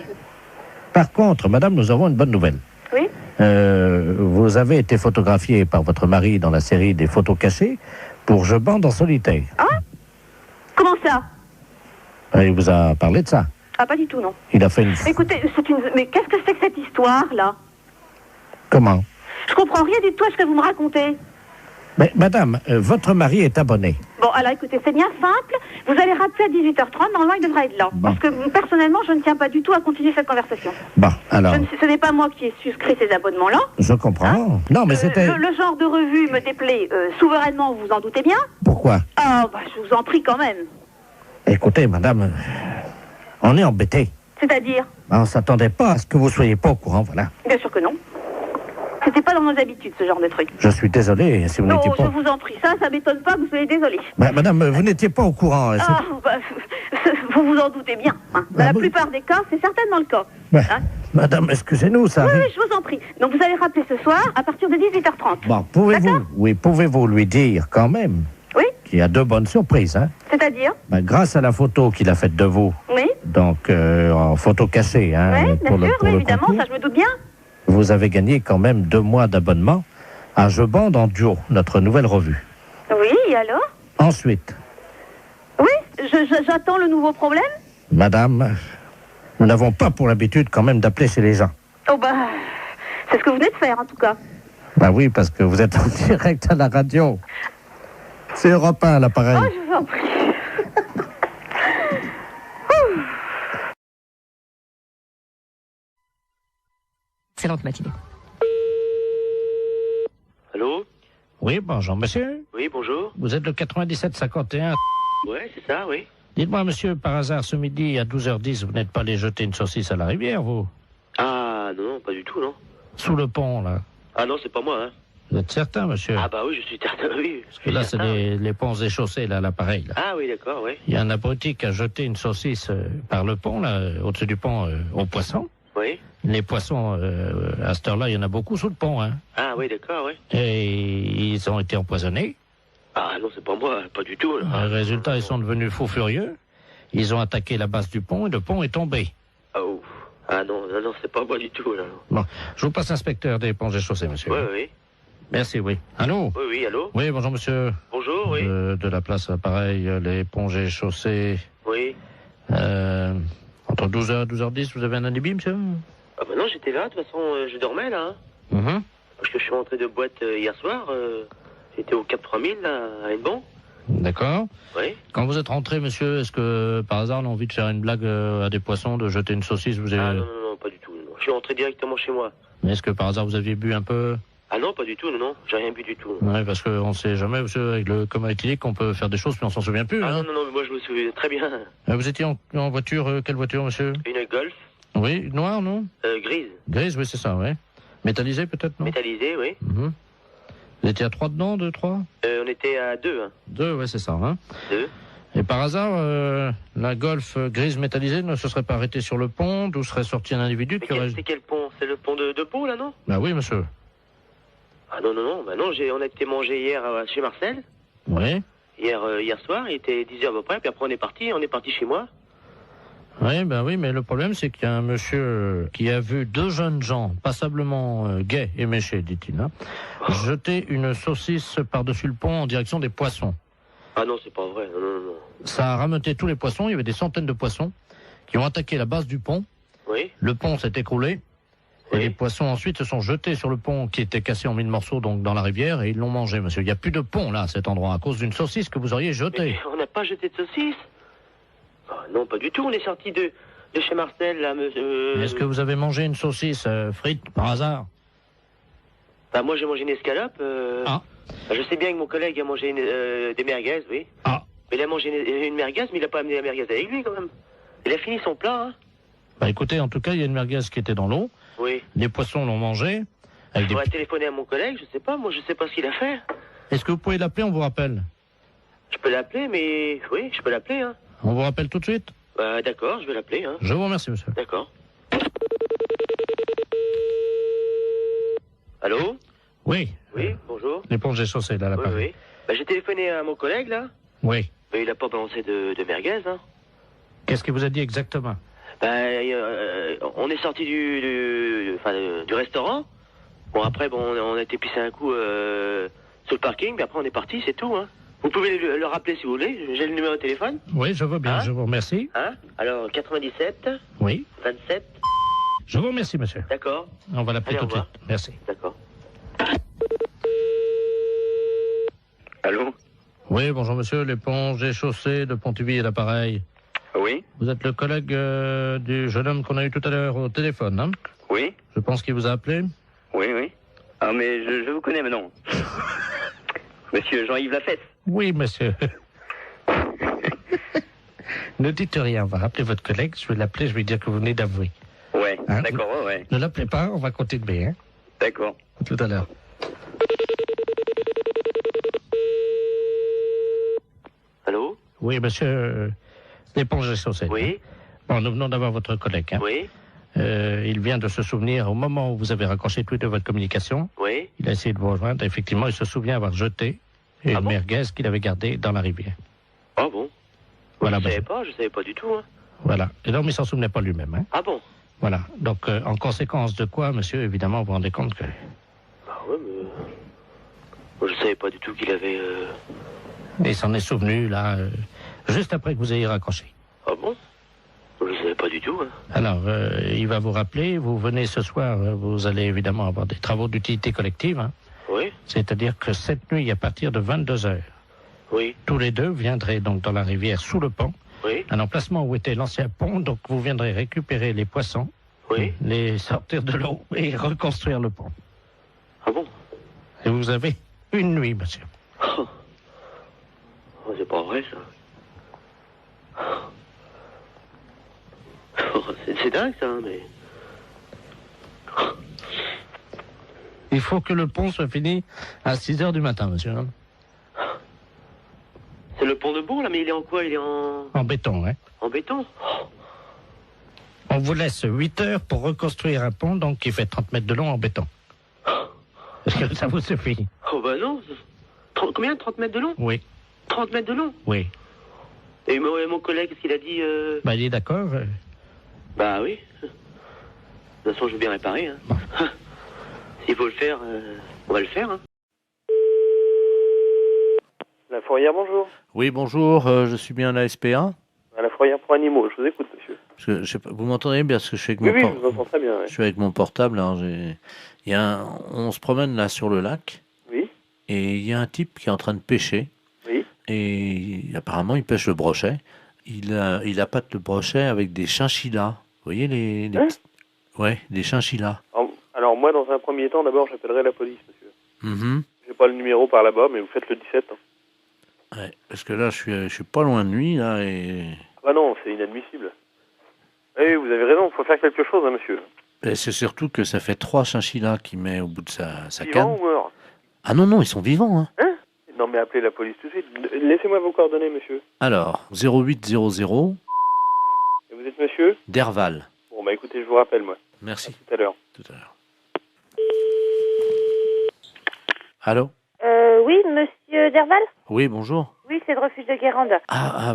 Par contre, madame, nous avons une bonne nouvelle. Oui. Vous avez été photographiée par votre mari dans la série des photos cachées pour Je bande en solitaire. Hein? Comment ça? Il vous a parlé de ça? Ah, pas du tout, non. Il a fait une... Écoutez, mais qu'est-ce que c'est que cette histoire-là? Comment? Je comprends rien du tout à ce que vous me racontez. Mais madame, votre mari est abonné. Bon, alors écoutez, c'est bien simple. Vous allez rappeler à 18h30, normalement il devrait être là. Bon. Parce que personnellement, je ne tiens pas du tout à continuer cette conversation. Bon, alors... Ce n'est pas moi qui ai souscrit ces abonnements-là. Je comprends. Non, mais c'était... Le genre de revue me déplaît souverainement, vous en doutez bien. Pourquoi? Ah, bah je vous en prie quand même. Écoutez, madame, on est embêtés. C'est-à-dire? On ne s'attendait pas à ce que vous soyez pas au courant, voilà. Bien sûr que non. C'était pas dans nos habitudes, ce genre de truc. Je suis désolé si vous n'étiez pas... Non, je vous en prie, ça m'étonne pas que vous soyez désolé. Madame, vous n'étiez pas au courant. Ah, bah, vous vous en doutez bien. Dans la plupart des cas, c'est certainement le cas. Madame, excusez-nous, ça Oui, arrive. oui, je vous en prie. Donc vous allez rappeler ce soir à partir de 18h30. Bon, pouvez-vous lui dire quand même qu'il y a 2 bonnes surprises, C'est-à-dire? Grâce à la photo qu'il a faite de vous. Oui. Donc, en photo cachée, oui, pour bien sûr, le évidemment, concours, ça je me doute bien. vous avez gagné quand même 2 mois d'abonnement à Je bande en duo, notre nouvelle revue. Oui, et alors? Ensuite, Oui, j'attends le nouveau problème. madame, nous n'avons pas pour l'habitude quand même d'appeler chez les gens. Oh bah, c'est ce que vous venez de faire en tout cas. Oui, parce que vous êtes en direct à la radio. C'est Europe 1 à l'appareil. Oh, je vous en prie. Excellente matinée. Allô? Oui, bonjour, monsieur. Oui, bonjour. Vous êtes le 97-51. Ouais, c'est ça, oui. Dites-moi, monsieur, par hasard, ce midi, à 12h10, vous n'êtes pas allé jeter une saucisse à la rivière, vous? Ah, non, pas du tout, non. Sous le pont, là. Ah non, c'est pas moi, hein. Vous êtes certain, monsieur? Ah bah oui, je suis certain, oui. Parce que là, c'est les ponts et chaussées, là, à l'appareil, là. Ah oui, d'accord, oui. Il y a un abruti qui a jeté une saucisse par le pont, là, au-dessus du pont, aux poissons. Oui. Les poissons, à cette heure-là, il y en a beaucoup sous le pont, hein. Ah oui, d'accord, oui. Et ils ont été empoisonnés. Ah non, c'est pas moi, pas du tout, là. Résultat, ils sont devenus fous furieux. Ils ont attaqué la base du pont et le pont est tombé. Oh. Ah non, c'est pas moi du tout, là. Bon, je vous passe l'inspecteur des ponts et chaussées, monsieur. Oui, oui. Merci, oui. Allô? Oui, allô? Oui, bonjour, monsieur. Bonjour, oui. De la place, pareil, les ponts et chaussées. Oui. Entre 12h et 12h10, vous avez un alibi, monsieur? Ah bah non, j'étais là, de toute façon, je dormais, là. Hein. Parce que je suis rentré de boîte hier soir. J'étais au Cap 3000, là, à Hennebon. D'accord. Oui. Quand vous êtes rentré, monsieur, est-ce que par hasard on a envie de faire une blague à des poissons, de jeter une saucisse vous avez... Ah non, pas du tout. Non. Je suis rentré directement chez moi. Mais est-ce que par hasard vous aviez bu un peu? Ah non, pas du tout, non. J'ai rien bu du tout. Ouais, parce qu'on sait jamais, monsieur, avec le coma éthylique, qu'on peut faire des choses, mais on s'en souvient plus. Ah hein. non, mais moi je me souviens très bien. Vous étiez en voiture, quelle voiture, monsieur? Une Golf. Oui, noire, non? Grise. Grise, oui, c'est ça, oui. Métallisée, peut-être, non? Métallisée, oui. Vous étiez à 3 dedans, 2, 3? On était à 2. Hein. 2, ouais, c'est ça. Hein. 2. Et par hasard, la Golf grise métallisée ne se serait pas arrêtée sur le pont, d'où serait sorti un individu qui aurait... C'est quel pont? C'est le pont de Pau, là, non? Bah oui, monsieur. Ah non, on a été manger hier chez Marcel. Oui. Hier soir, il était 10h à peu près, puis après on est parti chez moi. Oui, ben oui, mais le problème, c'est qu'il y a un monsieur qui a vu 2 jeunes gens, passablement gais et méchés, dit-il, hein, jeter une saucisse par-dessus le pont en direction des poissons. Ah non, c'est pas vrai, non. Ça a rameuté tous les poissons, il y avait des centaines de poissons qui ont attaqué la base du pont. Oui. Le pont s'est écroulé, et les poissons ensuite se sont jetés sur le pont qui était cassé en 1000 morceaux, donc dans la rivière, et ils l'ont mangé, monsieur. Il n'y a plus de pont, là, à cet endroit, à cause d'une saucisse que vous auriez jetée. Mais on n'a pas jeté de saucisse. Non, pas du tout. On est sorti de chez Marcel, là, monsieur. Est-ce que vous avez mangé une saucisse frite, par hasard? Bah, moi, j'ai mangé une escalope. Ah. Je sais bien que mon collègue a mangé des merguez, oui. Ah. Mais il a mangé une merguez, mais il n'a pas amené la merguez avec lui, quand même. Il a fini son plat, hein. Bah, écoutez, en tout cas, il y a une merguez qui était dans l'eau. Oui. Les poissons l'ont mangé. Je pourrais téléphoner à mon collègue, je sais pas. Moi, je sais pas ce qu'il a fait. Est-ce que vous pouvez l'appeler, on vous rappelle? Je peux l'appeler, mais... Oui, je peux l'appeler, hein. On vous rappelle tout de suite? Bah, d'accord, je vais l'appeler, hein. Je vous remercie, monsieur. D'accord. Allô? Oui. Oui, bonjour. L'éponge des chaussées, là, l'appareil. Oui. Bah, j'ai téléphoné à mon collègue, là. Oui. Mais il a pas balancé de merguez, hein. Qu'est-ce qu'il vous a dit exactement? Bah, on est sorti du restaurant. Bon, après, on a été pisser un coup sur le parking, puis après on est parti, c'est tout, hein. Vous pouvez le rappeler si vous voulez, j'ai le numéro de téléphone. Oui, je veux bien, Hein? je vous remercie. Hein? Alors, 97 Oui. 27. Je vous remercie, monsieur. D'accord. On va l'appeler Allez, tout au de revoir. suite. Merci. D'accord. Allô? Oui, bonjour, monsieur. L'éponge des chaussées de Pontivy et l'appareil. Oui? Vous êtes le collègue du jeune homme qu'on a eu tout à l'heure au téléphone, hein? Oui? Je pense qu'il vous a appelé. Oui. Ah, mais je vous connais maintenant. Monsieur Jean-Yves Lafesse. Oui, monsieur. Ne dites rien, on va rappeler votre collègue, je vais l'appeler, je vais lui dire que vous venez d'avouer. Ouais, Hein? d'accord, ouais. Ne l'appelez pas, on va continuer, hein. D'accord. À tout à l'heure. Allô? Oui, monsieur, l'éponge des chaussettes. Oui. Bon, nous venons d'avoir votre collègue, hein. Oui. Il vient de se souvenir, au moment où vous avez raccroché tous les deux votre communication, Oui. il a essayé de vous rejoindre, effectivement, il se souvient avoir jeté une merguez qu'il avait gardée dans la rivière. Ah bon? Voilà, Je monsieur. savais pas du tout, hein. Voilà. Et donc, il s'en souvenait pas lui-même, hein. Ah bon? Voilà. Donc, en conséquence de quoi, monsieur, évidemment, vous vous rendez compte que... Ah ouais, mais... Moi, je savais pas du tout qu'il avait... Il s'en est souvenu, là, juste après que vous ayez raccroché. Ah bon? Je savais pas du tout, hein. Alors, il va vous rappeler, vous venez ce soir, vous allez évidemment avoir des travaux d'utilité collective, hein. Oui. C'est-à-dire que cette nuit, à partir de 22h, Oui. tous les deux viendraient donc dans la rivière sous le pont, Oui. un emplacement où était l'ancien pont, donc vous viendrez récupérer les poissons, Oui. les sortir de l'eau et reconstruire le pont. Ah bon? Et vous avez une nuit, monsieur. Oh, c'est pas vrai, ça. Oh, c'est dingue, ça, hein, mais... Il faut que le pont soit fini à 6h du matin, monsieur. hein. C'est le pont de Bourg, là, mais il est en quoi? Il est en... En béton, hein. En béton? On vous laisse 8 heures pour reconstruire un pont, donc qui fait 30 mètres de long en béton. Est-ce que ça vous suffit? Oh bah non. Combien? 30 mètres de long? Oui. 30 mètres de long? Oui. Et mon collègue, qu'est-ce qu'il a dit? Bah, il est d'accord. Bah oui. De toute façon, je veux bien réparer, hein. S'il faut le faire, on va le faire, hein. La fourrière, bonjour. Oui, bonjour, je suis bien à la SPA. À la fourrière pour animaux, je vous écoute, monsieur. Parce que, je sais pas, vous m'entendez bien parce que je suis avec Oui, mon oui, por- je vous entends très bien. ouais. Je suis avec mon portable. Alors on se promène là sur le lac. Oui. Et il y a un type qui est en train de pêcher. Oui. et apparemment il pêche le brochet. Il appâte le brochet avec des chinchillas. Vous voyez les petits- Ouais, des chinchillas. Alors, moi, dans un premier temps, d'abord, j'appellerai la police, monsieur. Mhm. J'ai pas le numéro par là-bas, mais vous faites le 17. Hein. Ouais, parce que là, je suis pas loin de lui, là, et... Ah non, c'est inadmissible. Oui, vous avez raison, il faut faire quelque chose, hein, monsieur. Et c'est surtout que ça fait 3 chinchillas qu'il met au bout de sa Vivant canne. ou mort? Ah non, ils sont vivants, hein. Hein? Non, mais appelez la police tout de suite. Laissez-moi vos coordonnées, monsieur. Alors, 0800 Et vous êtes monsieur? Derval. Bon, bah écoutez, je vous rappelle, moi. Merci. À tout à l'heure. Tout à l'heure. Allô? Oui, monsieur Derval? Oui, bonjour. Oui, c'est le refuge de Guérande.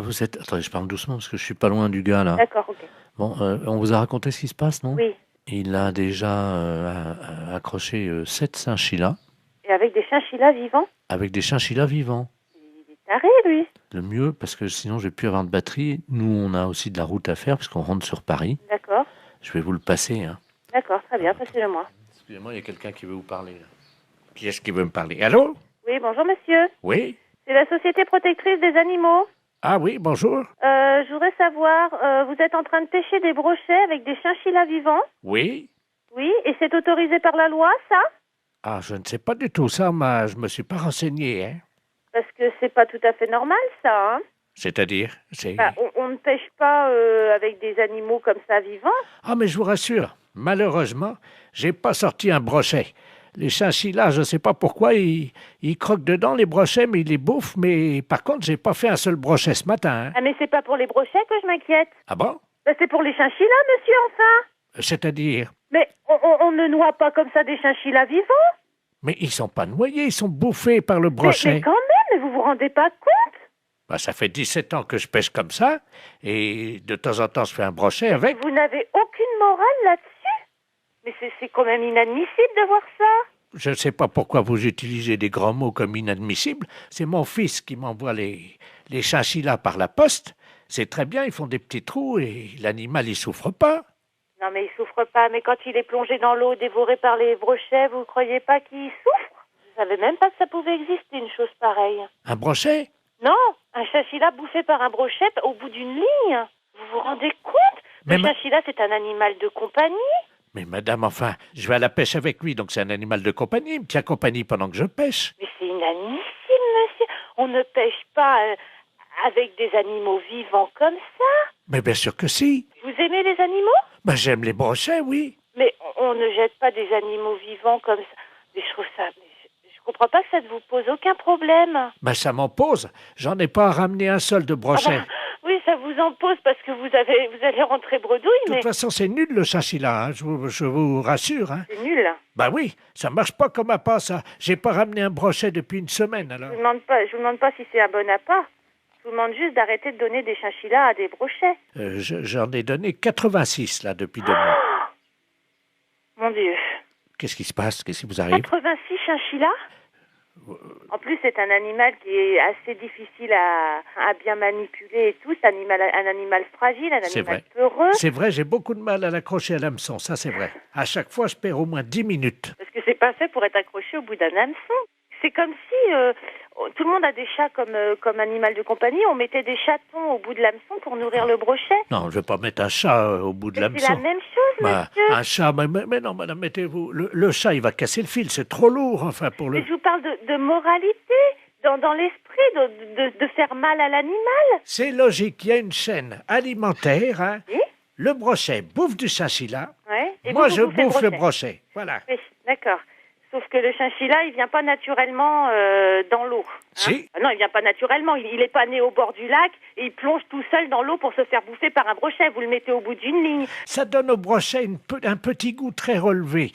Vous êtes... Attendez, je parle doucement parce que je suis pas loin du gars, là. D'accord, ok. Bon, on vous a raconté ce qui se passe, non? Oui. Il a déjà accroché 7 chinchillas Et avec des chinchillas vivants? avec des chinchillas vivants. Taré, lui. Le mieux, parce que sinon je vais plus avoir de batterie. Nous, on a aussi de la route à faire puisqu'on rentre sur Paris. D'accord. Je vais vous le passer. Hein. D'accord, très bien, passez-le-moi. Excusez-moi, il y a quelqu'un qui veut vous parler. Là. Qui est-ce qui veut me parler? Allô? Oui, bonjour, monsieur. Oui? C'est la Société Protectrice des Animaux. Ah oui, bonjour. Je voudrais savoir, vous êtes en train de pêcher des brochets avec des chinchillas vivants? Oui? Oui, et c'est autorisé par la loi, ça? Ah, je ne sais pas du tout ça, mais je me suis pas renseigné. Hein. Parce que c'est pas tout à fait normal, ça, hein? C'est-à-dire? C'est... Bah, on ne pêche pas avec des animaux comme ça vivants. Ah, mais je vous rassure, malheureusement, j'ai pas sorti un brochet. Les chinchillas, je ne sais pas pourquoi, ils croquent dedans les brochets, mais ils les bouffent. Mais par contre, j'ai pas fait un seul brochet ce matin. Hein. Ah, mais c'est pas pour les brochets que je m'inquiète. Ah bon? Bah, c'est pour les chinchillas, monsieur, enfin. C'est-à-dire? Mais on ne noie pas comme ça des chinchillas vivants. Mais ils sont pas noyés, ils sont bouffés par le brochet. Mais quand même, mais vous vous rendez pas compte? Bah, ça fait 17 ans que je pêche comme ça, et de temps en temps, je fais un brochet avec. Vous n'avez aucune morale là-dessus? Mais c'est quand même inadmissible de voir ça. Je ne sais pas pourquoi vous utilisez des grands mots comme inadmissibles. C'est mon fils qui m'envoie les chinchillas par la poste. C'est très bien, ils font des petits trous et l'animal, il souffre pas. Non, mais il souffre pas. Mais quand il est plongé dans l'eau, dévoré par les brochets, vous croyez pas qu'il souffre? Je savais même pas que ça pouvait exister, une chose pareille. Un brochet? Non, un chinchilla bouffé par un brochet au bout d'une ligne. Vous vous rendez compte? Le chinchilla, c'est un animal de compagnie. Mais madame, enfin, je vais à la pêche avec lui, donc c'est un animal de compagnie. Il me tient compagnie pendant que je pêche. Mais c'est inadmissible, monsieur. On ne pêche pas avec des animaux vivants comme ça. Mais bien sûr que si. Vous aimez les animaux? Ben, j'aime les brochets, oui. Mais on ne jette pas des animaux vivants comme ça. Mais je trouve ça... Je comprends pas que ça ne vous pose aucun problème. Ben, ça m'en pose. J'en ai pas ramené un seul de brochet. Ah bah, oui, ça vous en pose parce que vous allez rentrer bredouille, De toute façon, c'est nul le chinchilla, hein, je vous rassure. Hein. C'est nul. Ben oui, ça marche pas comme appât, ça. J'ai pas ramené un brochet depuis une semaine, alors. Je vous demande pas si c'est un bon appât. Je vous demande juste d'arrêter de donner des chinchillas à des brochets. J'en ai donné 86, là, depuis 2 mois. Mon Dieu. Qu'est-ce qui se passe? Qu'est-ce qui vous arrive? 86 chinchillas? En plus, c'est un animal qui est assez difficile à bien manipuler et tout. C'est un animal fragile, un animal peureux. C'est vrai, j'ai beaucoup de mal à l'accrocher à l'hameçon, ça c'est vrai. À chaque fois, je perds au moins 10 minutes. Parce que c'est pas fait pour être accroché au bout d'un hameçon. C'est comme si tout le monde a des chats comme animal de compagnie. On mettait des chatons au bout de l'hameçon pour nourrir le brochet. Non, je vais pas mettre un chat au bout de l'hameçon. C'est la même chose, monsieur. Un chat, mais non, madame, mettez-vous... Le chat, il va casser le fil, c'est trop lourd, enfin, pour le... Mais je vous parle de moralité, dans l'esprit, de faire mal à l'animal. C'est logique, il y a une chaîne alimentaire, hein. Oui? Le brochet bouffe du chinchilla. Ouais. Et moi, je bouffe le brochet. Voilà. Oui, d'accord. Sauf que le chinchilla, il vient pas naturellement dans l'eau. Hein. Si. Non, il vient pas naturellement. Il est pas né au bord du lac et il plonge tout seul dans l'eau pour se faire bouffer par un brochet. Vous le mettez au bout d'une ligne. Ça donne au brochet un petit goût très relevé.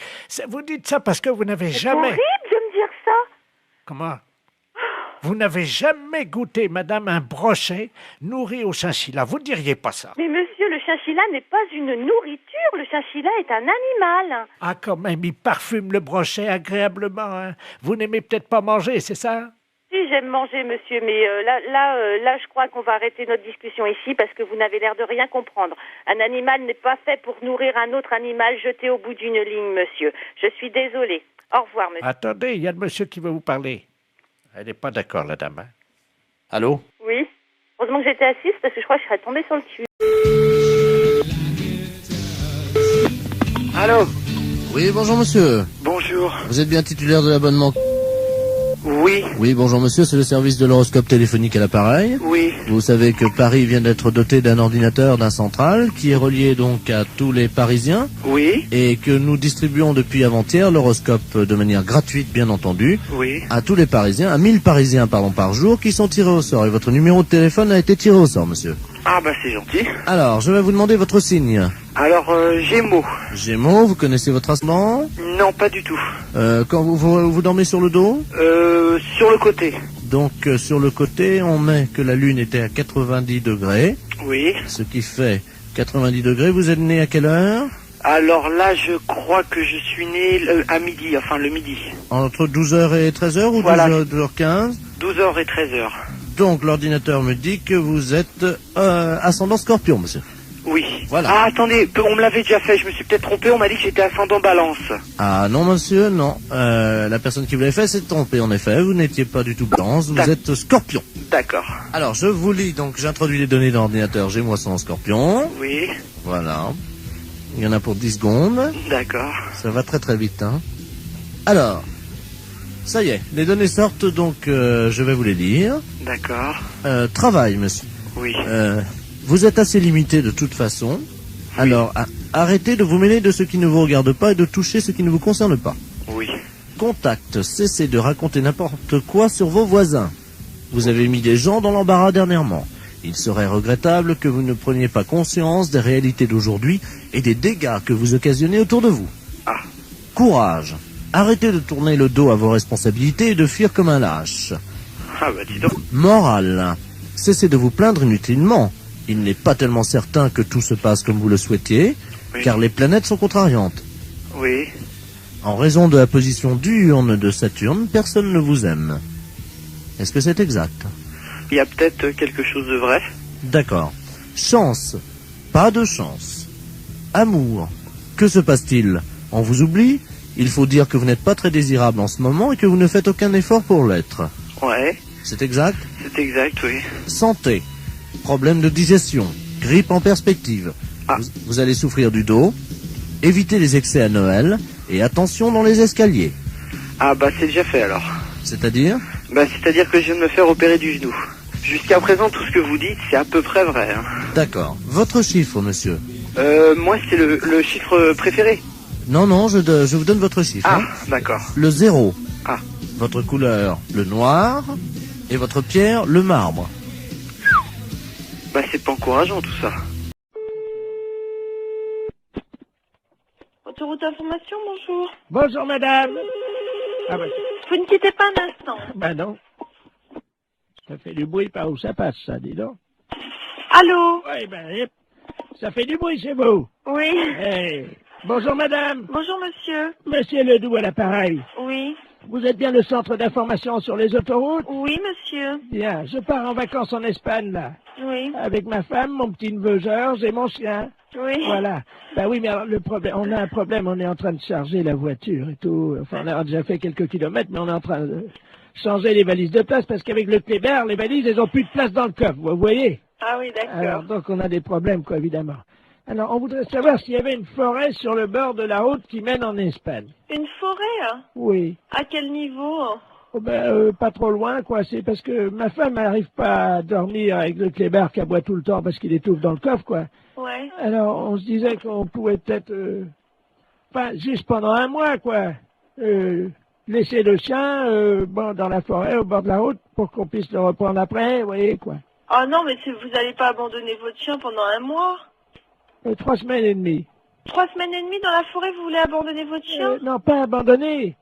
Vous dites ça parce que vous n'avez jamais... C'est horrible de me dire ça. Comment? Vous n'avez jamais goûté, madame, un brochet nourri au chinchilla. Vous ne diriez pas ça. Mais monsieur, le chinchilla n'est pas une nourriture. Le chinchilla est un animal. Ah, quand même, il parfume le brochet agréablement. Hein. Vous n'aimez peut-être pas manger, c'est ça? Si, j'aime manger, monsieur, mais là, je crois qu'on va arrêter notre discussion ici parce que vous n'avez l'air de rien comprendre. Un animal n'est pas fait pour nourrir un autre animal jeté au bout d'une ligne, monsieur. Je suis désolée. Au revoir, monsieur. Attendez, il y a le monsieur qui veut vous parler. Elle n'est pas d'accord, la dame. Hein? Allô? Oui. Heureusement que j'étais assise parce que je crois que je serais tombée sur le cul. Allô? Oui, bonjour monsieur. Bonjour. Vous êtes bien titulaire de l'abonnement? Oui. Oui, bonjour monsieur, c'est le service de l'horoscope téléphonique à l'appareil. Oui. Vous savez que Paris vient d'être doté d'un ordinateur, d'un central, qui est relié donc à tous les Parisiens. Oui. Et que nous distribuons depuis avant-hier l'horoscope de manière gratuite, bien entendu. Oui. À tous les Parisiens, à 1000 Parisiens, pardon, par jour, qui sont tirés au sort. Et votre numéro de téléphone a été tiré au sort, monsieur. Ah bah c'est gentil. Alors, je vais vous demander votre signe. Alors, Gémeaux. Gémeaux, vous connaissez votre ascendant? Non, pas du tout. Quand vous dormez sur le dos? Sur le côté. Donc, sur le côté, on met que la Lune était à 90 degrés. Oui. Ce qui fait 90 degrés. Vous êtes né à quelle heure? Alors là, je crois que je suis né à midi, enfin le midi. Entre 12h et 13h ou Voilà. 12h15? 12h et 13h. Donc, l'ordinateur me dit que vous êtes ascendant Scorpion, monsieur. Oui. Voilà. Ah, attendez, on me l'avait déjà fait, je me suis peut-être trompé, on m'a dit que j'étais ascendant Balance. Ah non, monsieur, non. La personne qui vous l'avait fait s'est trompée, en effet. Vous n'étiez pas du tout Balance, vous êtes Scorpion. D'accord. Alors, je vous lis, donc j'introduis les données dans l'ordinateur. J'ai moi son Scorpion. Oui. Voilà. Il y en a pour 10 secondes. D'accord. Ça va très très vite, hein. Alors, ça y est, les données sortent, donc je vais vous les lire. D'accord. Travail, monsieur. Oui. Vous êtes assez limité de toute façon. Alors, arrêtez de vous mêler de ce qui ne vous regarde pas et de toucher ce qui ne vous concerne pas. Oui. Contact, cessez de raconter n'importe quoi sur vos voisins. Vous avez mis des gens dans l'embarras dernièrement. Il serait regrettable que vous ne preniez pas conscience des réalités d'aujourd'hui et des dégâts que vous occasionnez autour de vous. Ah. Courage. Arrêtez de tourner le dos à vos responsabilités et de fuir comme un lâche. Ah bah dis donc. Morale. Cessez de vous plaindre inutilement. Il n'est pas tellement certain que tout se passe comme vous le souhaitiez, Oui. car les planètes sont contrariantes. Oui. En raison de la position diurne de Saturne, personne ne vous aime. Est-ce que c'est exact? Il y a peut-être quelque chose de vrai. D'accord. Chance. Pas de chance. Amour. Que se passe-t-il? On vous oublie? Il faut dire que vous n'êtes pas très désirable en ce moment et que vous ne faites aucun effort pour l'être. Ouais. C'est exact? C'est exact, oui. Santé. Problème de digestion. Grippe en perspective. Vous allez souffrir du dos. Évitez les excès à Noël. Et attention dans les escaliers. Ah bah c'est déjà fait alors. C'est-à-dire? Bah c'est-à-dire que je viens de me faire opérer du genou. Jusqu'à présent, tout ce que vous dites, c'est à peu près vrai. Hein. D'accord. Votre chiffre, monsieur? Moi, c'est le chiffre préféré. Non, non, je vous donne votre chiffre. Ah, hein. d'accord. Le 0. Ah. Votre couleur, le noir. Et votre pierre, le marbre. Bah c'est pas encourageant tout ça. Autoroute d'information, bonjour. Bonjour, madame. Ah ben, Vous ne quittez pas un instant. ben non. Ça fait du bruit par où ça passe, ça, dis donc. Allô? Oui, ben, yep. Ça fait du bruit chez vous. Oui. Hey. Bonjour, madame. Bonjour, monsieur. Monsieur Ledoux à l'appareil. Oui. Vous êtes bien le centre d'information sur les autoroutes? Oui, monsieur. Bien, je pars en vacances en Espagne, là. Oui. Avec ma femme, mon petit-neveu Georges et mon chien. Oui. Voilà. Ben oui, mais alors, le problème, on a un problème, on est en train de charger la voiture et tout. Enfin, on a déjà fait quelques kilomètres, mais on est en train de changer les valises de place parce qu'avec le Kléber, les valises, elles ont plus de place dans le coffre, vous voyez? Ah oui, d'accord. Alors, donc, on a des problèmes, quoi, évidemment. Alors, on voudrait savoir s'il y avait une forêt sur le bord de la route qui mène en Espagne. Une forêt, hein? Oui. À quel niveau? Oh ben, pas trop loin, quoi. C'est parce que ma femme n'arrive pas à dormir avec le Kléber qui aboie tout le temps parce qu'il étouffe dans le coffre, quoi. Ouais. Alors, on se disait qu'on pouvait peut-être, enfin, juste pendant un mois, quoi, laisser le chien, bon, dans la forêt, au bord de la route, pour qu'on puisse le reprendre après, vous voyez, quoi. Ah non, mais vous n'allez pas abandonner votre chien pendant un mois? 3 semaines et demie. 3 semaines et demie dans la forêt, vous voulez abandonner votre chien? Non, pas abandonner.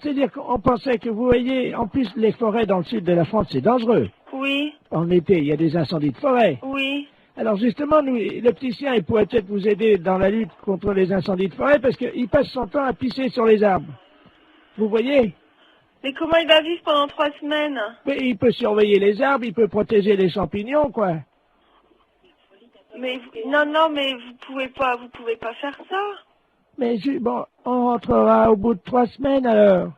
C'est-à-dire qu'on pensait que, vous voyez, en plus, les forêts dans le sud de la France, c'est dangereux. Oui. En été, il y a des incendies de forêt. Oui. Alors justement, nous, le petit chien, il pourrait peut-être vous aider dans la lutte contre les incendies de forêt parce qu'il passe son temps à pisser sur les arbres. Vous voyez? Mais comment il va vivre pendant 3 semaines? Mais il peut surveiller les arbres, il peut protéger les champignons, quoi. Mais non, mais vous pouvez pas faire ça. Mais bon, on rentrera au bout de 3 semaines alors.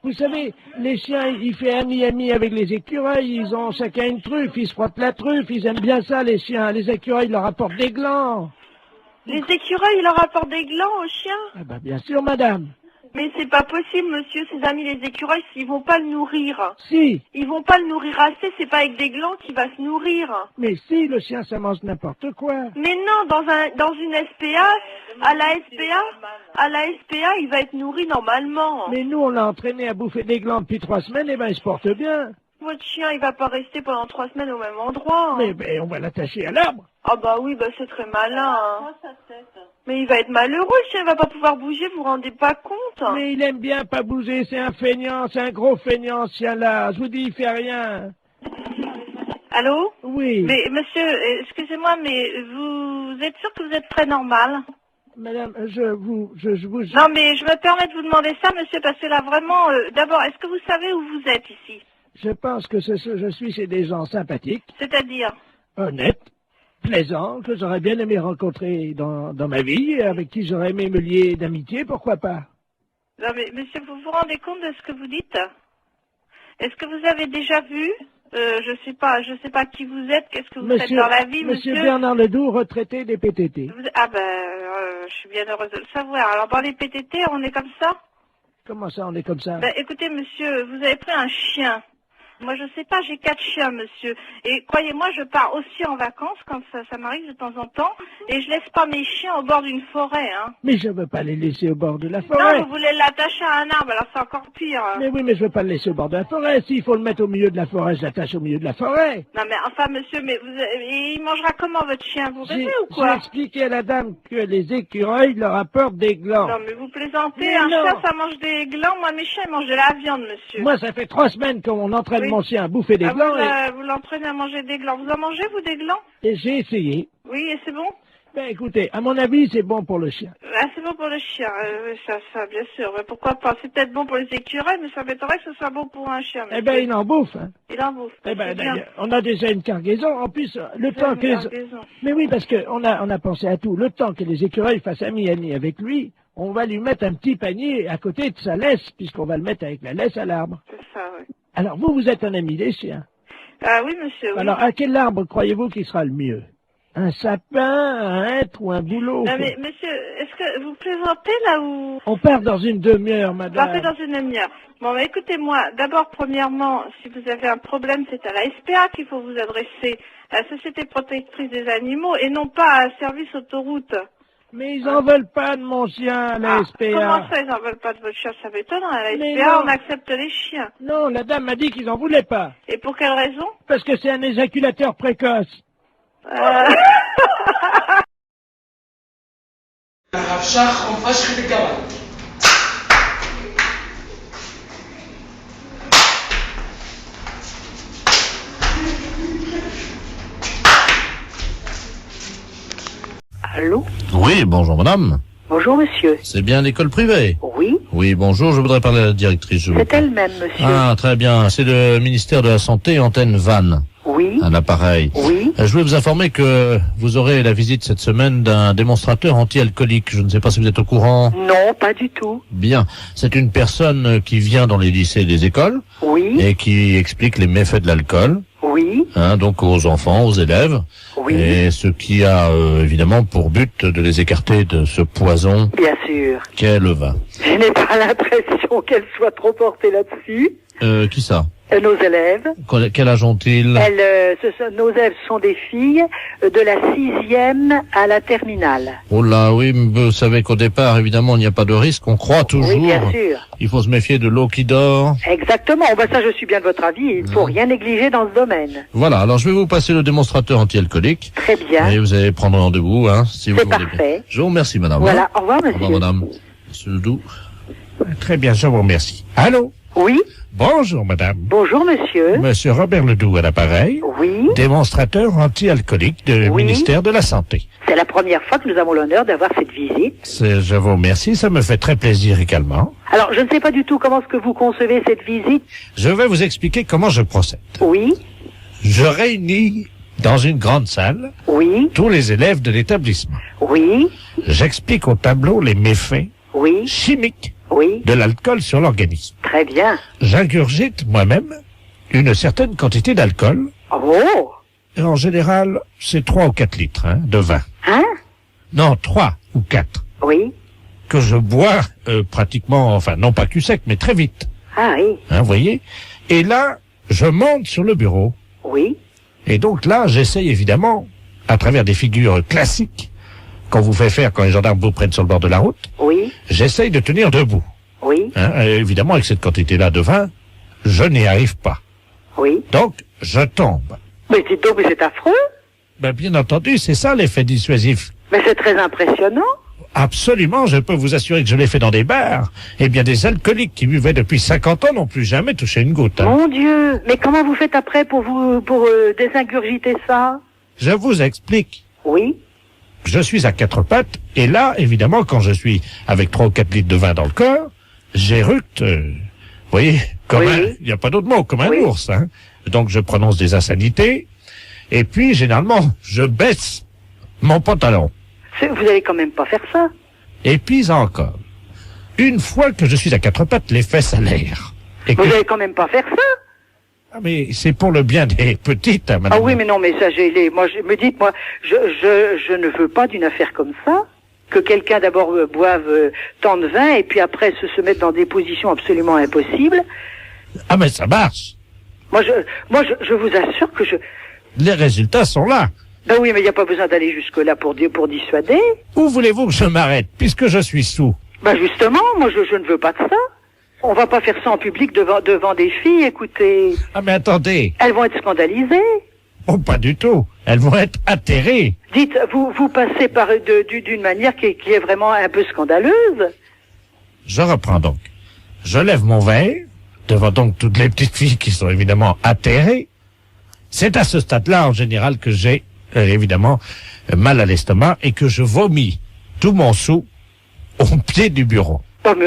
Vous savez, les chiens, ils font ami avec les écureuils, ils ont chacun une truffe, ils se frottent la truffe, ils aiment bien ça, les chiens. Les écureuils leur apportent des glands. Les écureuils, ils leur apportent des glands aux chiens? Ah bah bien sûr, madame. Mais c'est pas possible, monsieur, ses amis les écureuils, ils vont pas le nourrir. Si. Ils vont pas le nourrir assez, c'est pas avec des glands qu'il va se nourrir. Mais si, le chien, ça mange n'importe quoi. Mais non, dans une SPA, à la SPA, il va être nourri normalement. Mais nous, on l'a entraîné à bouffer des glands depuis 3 semaines, et ben il se porte bien. Votre chien, il va pas rester pendant 3 semaines au même endroit. Mais on va l'attacher à l'arbre. Ah bah oui, bah c'est très malin. Hein. Mais il va être malheureux, le chien, il va pas pouvoir bouger, vous vous rendez pas compte? Mais il aime bien pas bouger, c'est un feignant, c'est un gros feignant, ce chien-là. Je vous dis, il fait rien. Allô? Oui. Mais monsieur, excusez-moi, mais vous êtes sûr que vous êtes très normal? Madame, je vous... Non, mais je me permets de vous demander ça, monsieur, parce que là, vraiment, d'abord, est-ce que vous savez où vous êtes ici? Je pense que je suis chez des gens sympathiques. C'est-à-dire? Honnêtes, plaisants, que j'aurais bien aimé rencontrer dans ma vie, avec qui j'aurais aimé me lier d'amitié, pourquoi pas? Non, mais monsieur, vous vous rendez compte de ce que vous dites? Est-ce que vous avez déjà vu? Je sais pas qui vous êtes, qu'est-ce que vous faites dans la vie, monsieur? Monsieur Bernard Ledoux, retraité des PTT. Ah ben, je suis bien heureuse de le savoir. Alors, dans les PTT, on est comme ça? Comment ça, on est comme ça? Ben, écoutez, monsieur, vous avez pris un chien. Moi, je sais pas, j'ai 4 chiens, monsieur. Et croyez-moi, je pars aussi en vacances, quand ça m'arrive de temps en temps, et je laisse pas mes chiens au bord d'une forêt, hein. Mais je veux pas les laisser au bord de la forêt. Non, vous voulez l'attacher à un arbre, alors c'est encore pire. Mais oui, mais je veux pas le laisser au bord de la forêt. S'il faut le mettre au milieu de la forêt, je l'attache au milieu de la forêt. Non, mais enfin, monsieur, mais il mangera comment, votre chien? Vous rêvez ou quoi? J'ai expliqué à la dame que les écureuils leur apportent des glands. Non, mais vous plaisantez, mais un non. chien, ça mange des glands. Moi, mes chiens, ils mangent de la viande, monsieur. Moi, ça fait 3 semaines qu'on entraîne mon chien à bouffer des glands. Vous l'entraînez à manger des glands. Vous en mangez, vous, des glands? Et j'ai essayé. Oui, et c'est bon? Ben écoutez, à mon avis, c'est bon pour le chien. Ah, c'est bon pour le chien, oui, ça, bien sûr. Mais pourquoi pas? C'est peut-être bon pour les écureuils, mais ça m'étonnerait que ce soit bon pour un chien. Eh ben, il en bouffe. Hein. Il en bouffe. Eh ben, d'ailleurs, on a déjà une cargaison. En plus, le temps que... Mais oui, parce que on a pensé à tout. Le temps que les écureuils fassent ami avec lui, on va lui mettre un petit panier à côté de sa laisse, puisqu'on va le mettre avec la laisse à l'arbre. C'est ça, oui. Alors, vous êtes un ami des chiens. Ah oui, monsieur, oui. Alors, à quel arbre croyez-vous qu'il sera le mieux? Un sapin, un hêtre ou un bouleau? Non, mais monsieur, est-ce que vous plaisantez là ou... On part dans une demi-heure, madame. Partez dans une demi-heure. Bon, bah, écoutez-moi, d'abord, premièrement, si vous avez un problème, c'est à la SPA qu'il faut vous adresser, à la Société protectrice des animaux, et non pas à Service Autoroute. Mais ils en veulent pas de mon chien, à la SPA. Comment ça, ils en veulent pas de votre chien? Ça m'étonne, à la Mais SPA, non. on accepte les chiens. Non, la dame m'a dit qu'ils en voulaient pas. Et pour quelle raison? Parce que c'est un éjaculateur précoce. Allô? Oui, bonjour madame. Bonjour, monsieur. C'est bien l'école privée? Oui. Oui, bonjour, je voudrais parler à la directrice. C'est elle-même, monsieur. Ah, très bien. C'est le ministère de la Santé, antenne Vannes. Oui. Un appareil. Oui. Je voulais vous informer que vous aurez la visite cette semaine d'un démonstrateur anti-alcoolique. Je ne sais pas si vous êtes au courant. Non, pas du tout. Bien. C'est une personne qui vient dans les lycées et les écoles. Oui. Et qui explique les méfaits de l'alcool. Oui. Donc aux enfants, aux élèves. Oui. Et ce qui a évidemment pour but de les écarter de ce poison Bien sûr. qu'est le vin. Je n'ai pas l'impression qu'elle soit trop portée là-dessus. Qui ça? Nos élèves. Quel âge ont-ils? Nos élèves sont des filles de la 6e à la terminale. Oh là, oui, mais vous savez qu'au départ, évidemment, il n'y a pas de risque. On croit toujours. Oui, bien sûr. Il faut se méfier de l'eau qui dort. Exactement. Ben ça, je suis bien de votre avis. Il ne faut rien négliger dans ce domaine. Voilà. Alors, je vais vous passer le démonstrateur anti-alcoolique. Très bien. Et vous allez prendre rendez-vous, si vous C'est voulez bien. parfait. Je vous remercie, madame. Voilà. Au revoir, monsieur. Au revoir, madame. Monsieur Ledoux. Très bien, je vous remercie. Allô? Oui. Bonjour, madame. Bonjour, monsieur. Monsieur Robert Ledoux à l'appareil. Oui. Démonstrateur anti-alcoolique du ministère de la Santé. C'est la première fois que nous avons l'honneur d'avoir cette visite. Je vous remercie, ça me fait très plaisir également. Alors, je ne sais pas du tout comment est-ce que vous concevez cette visite. Je vais vous expliquer comment je procède. Oui. Je réunis dans une grande salle tous les élèves de l'établissement. Oui. J'explique au tableau les méfaits oui. chimiques de l'alcool sur l'organisme. Très bien. J'ingurgite moi-même une certaine quantité d'alcool. Oh. Et en général, c'est 3 ou 4 litres de vin. Hein? Non, 3 ou 4. Oui. Que je bois pratiquement, enfin non pas cul sec, mais très vite. Ah oui. Vous voyez? Et là, je monte sur le bureau. Oui. Et donc là, j'essaye évidemment, à travers des figures classiques, qu'on vous fait faire quand les gendarmes vous prennent sur le bord de la route, oui. J'essaye de tenir debout. Oui. Évidemment, avec cette quantité-là de vin, je n'y arrive pas. Oui. Donc, je tombe. Mais dites donc, mais c'est affreux. Ben, bien entendu, c'est ça l'effet dissuasif. Mais c'est très impressionnant. Absolument, je peux vous assurer que je l'ai fait dans des bars. Eh bien, des alcooliques qui buvaient depuis 50 ans n'ont plus jamais touché une goutte. Mon Dieu, mais comment vous faites après pour désingurgiter ça? Je vous explique. Oui. Je suis à 4 pattes, et là, évidemment, quand je suis avec 3 ou 4 litres de vin dans le corps, j'éructe, vous voyez, comme il n'y a pas d'autre mot, comme un ours, Donc, je prononce des insanités, et puis, généralement, je baisse mon pantalon. Vous allez quand même pas faire ça. Et puis encore, une fois que je suis à 4 pattes, les fesses à l'air. Vous allez quand même pas faire ça. Ah, mais c'est pour le bien des petites, madame. Ah oui, mais non, mais ça, moi, me dites, moi, je ne veux pas d'une affaire comme ça. Que quelqu'un d'abord boive tant de vin et puis après se mette dans des positions absolument impossibles. Ah, mais ça marche. Moi, je vous assure que les résultats sont là. Ben oui, mais il n'y a pas besoin d'aller jusque-là pour dissuader. Où voulez-vous que je m'arrête, puisque je suis sous? Ben justement, moi, je ne veux pas de ça. On va pas faire ça en public devant des filles, écoutez. Ah, mais attendez. Elles vont être scandalisées. Oh, pas du tout. Elles vont être atterrées. Dites, vous passez d'une manière qui est vraiment un peu scandaleuse. Je reprends donc. Je lève mon verre, devant donc toutes les petites filles qui sont évidemment atterrées. C'est à ce stade-là, en général, que j'ai, évidemment, mal à l'estomac et que je vomis tout mon sou au pied du bureau. Oh, mais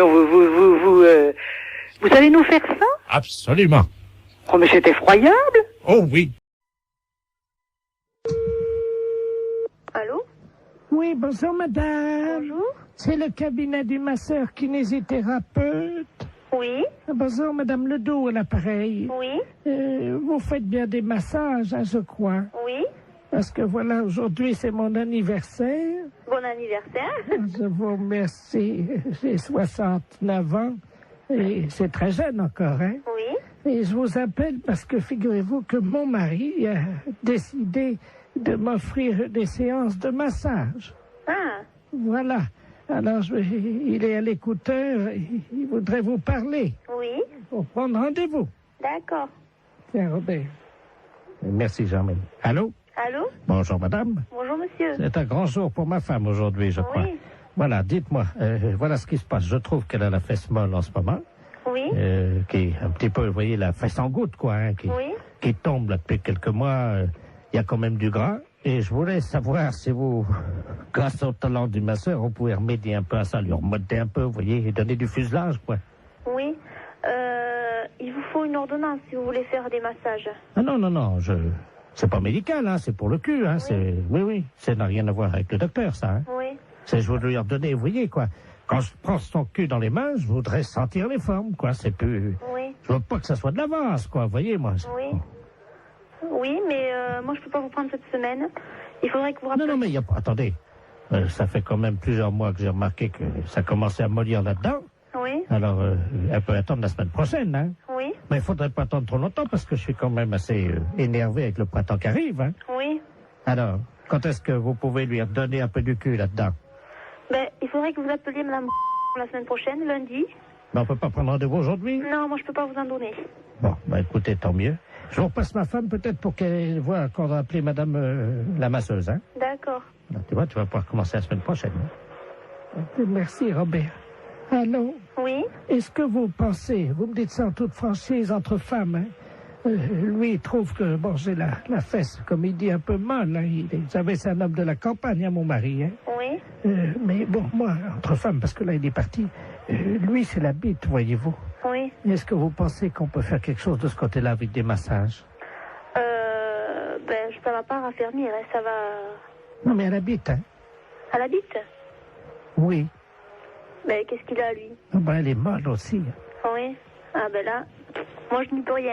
vous allez nous faire ça? Absolument. Oh, mais c'est effroyable. Oh, oui. Allô? Oui, bonjour, madame. Bonjour. C'est le cabinet du masseur kinésithérapeute. Oui. Bonjour, madame Ledoux, à l'appareil. Oui. Vous faites bien des massages, je crois. Oui. Parce que voilà, aujourd'hui, c'est mon anniversaire. Bon anniversaire. Je vous remercie. J'ai 69 ans. Et c'est très jeune encore, hein? Oui. Et je vous appelle parce que figurez-vous que mon mari a décidé de m'offrir des séances de massage. Ah. Voilà. Alors, il est à l'écouteur, il voudrait vous parler. Oui. Pour prendre rendez-vous. D'accord. Tiens, Robert. Merci, Germaine. Allô? Allô? Bonjour, madame. Bonjour, monsieur. C'est un grand jour pour ma femme aujourd'hui, je crois. Oui. Voilà, dites-moi, voilà ce qui se passe. Je trouve qu'elle a la fesse molle en ce moment. Oui. Qui est un petit peu, vous voyez, la fesse en goutte, quoi, qui tombe là depuis quelques mois. Il y a quand même du gras. Et je voulais savoir si vous, grâce au talent du masseur, on pouvait remédier un peu à ça, lui remonter un peu, vous voyez, et donner du fuselage, quoi. Oui. Il vous faut une ordonnance si vous voulez faire des massages. Ah non, c'est pas médical, hein, c'est pour le cul, hein, oui, ça n'a rien à voir avec le docteur, ça, hein. Oui. C'est, je veux lui redonner, vous voyez, quoi. Quand je prends son cul dans les mains, je voudrais sentir les formes, quoi, c'est plus... Oui. Je veux pas que ça soit de l'avance, quoi, vous voyez, moi. Oui. Oui, mais moi, je peux pas vous prendre cette semaine. Il faudrait que vous rappeliez... Non, mais il y a pas... Attendez. Ça fait quand même plusieurs mois que j'ai remarqué que ça commençait à mollir là-dedans. Oui. Alors, elle peut attendre la semaine prochaine, hein. Oui. Mais il faudrait pas attendre trop longtemps parce que je suis quand même assez énervé avec le printemps qui arrive, hein. Oui. Alors, quand est-ce que vous pouvez lui redonner un peu du cul là-dedans? Ben, il faudrait que vous appeliez madame la semaine prochaine, lundi. Mais on peut pas prendre rendez-vous aujourd'hui? Non, moi, je peux pas vous en donner. Bon, écoutez, tant mieux. Je vous repasse ma femme peut-être pour qu'elle voit qu'on va appeler madame la masseuse, hein. D'accord. Alors, tu vois, tu vas pouvoir commencer la semaine prochaine. Merci, Robert. Allô? Oui? Est-ce que vous pensez, vous me dites ça en toute franchise entre femmes, hein? Lui, il trouve que, bon, j'ai la fesse, comme il dit, un peu molle, hein. Vous savez, c'est un homme de la campagne, hein, mon mari, hein. Oui? Mais bon, moi, entre femmes, parce que là, il est parti, lui, c'est la bite, voyez-vous. Oui. Est-ce que vous pensez qu'on peut faire quelque chose de ce côté-là avec des massages? Ben, ça va pas raffermir, hein, ça va... Non, mais à la bite, hein? À la bite? Oui. Mais qu'est-ce qu'il a, lui? Ah ben, elle est molle aussi. Oui. Ah ben là, moi je n'y peux rien.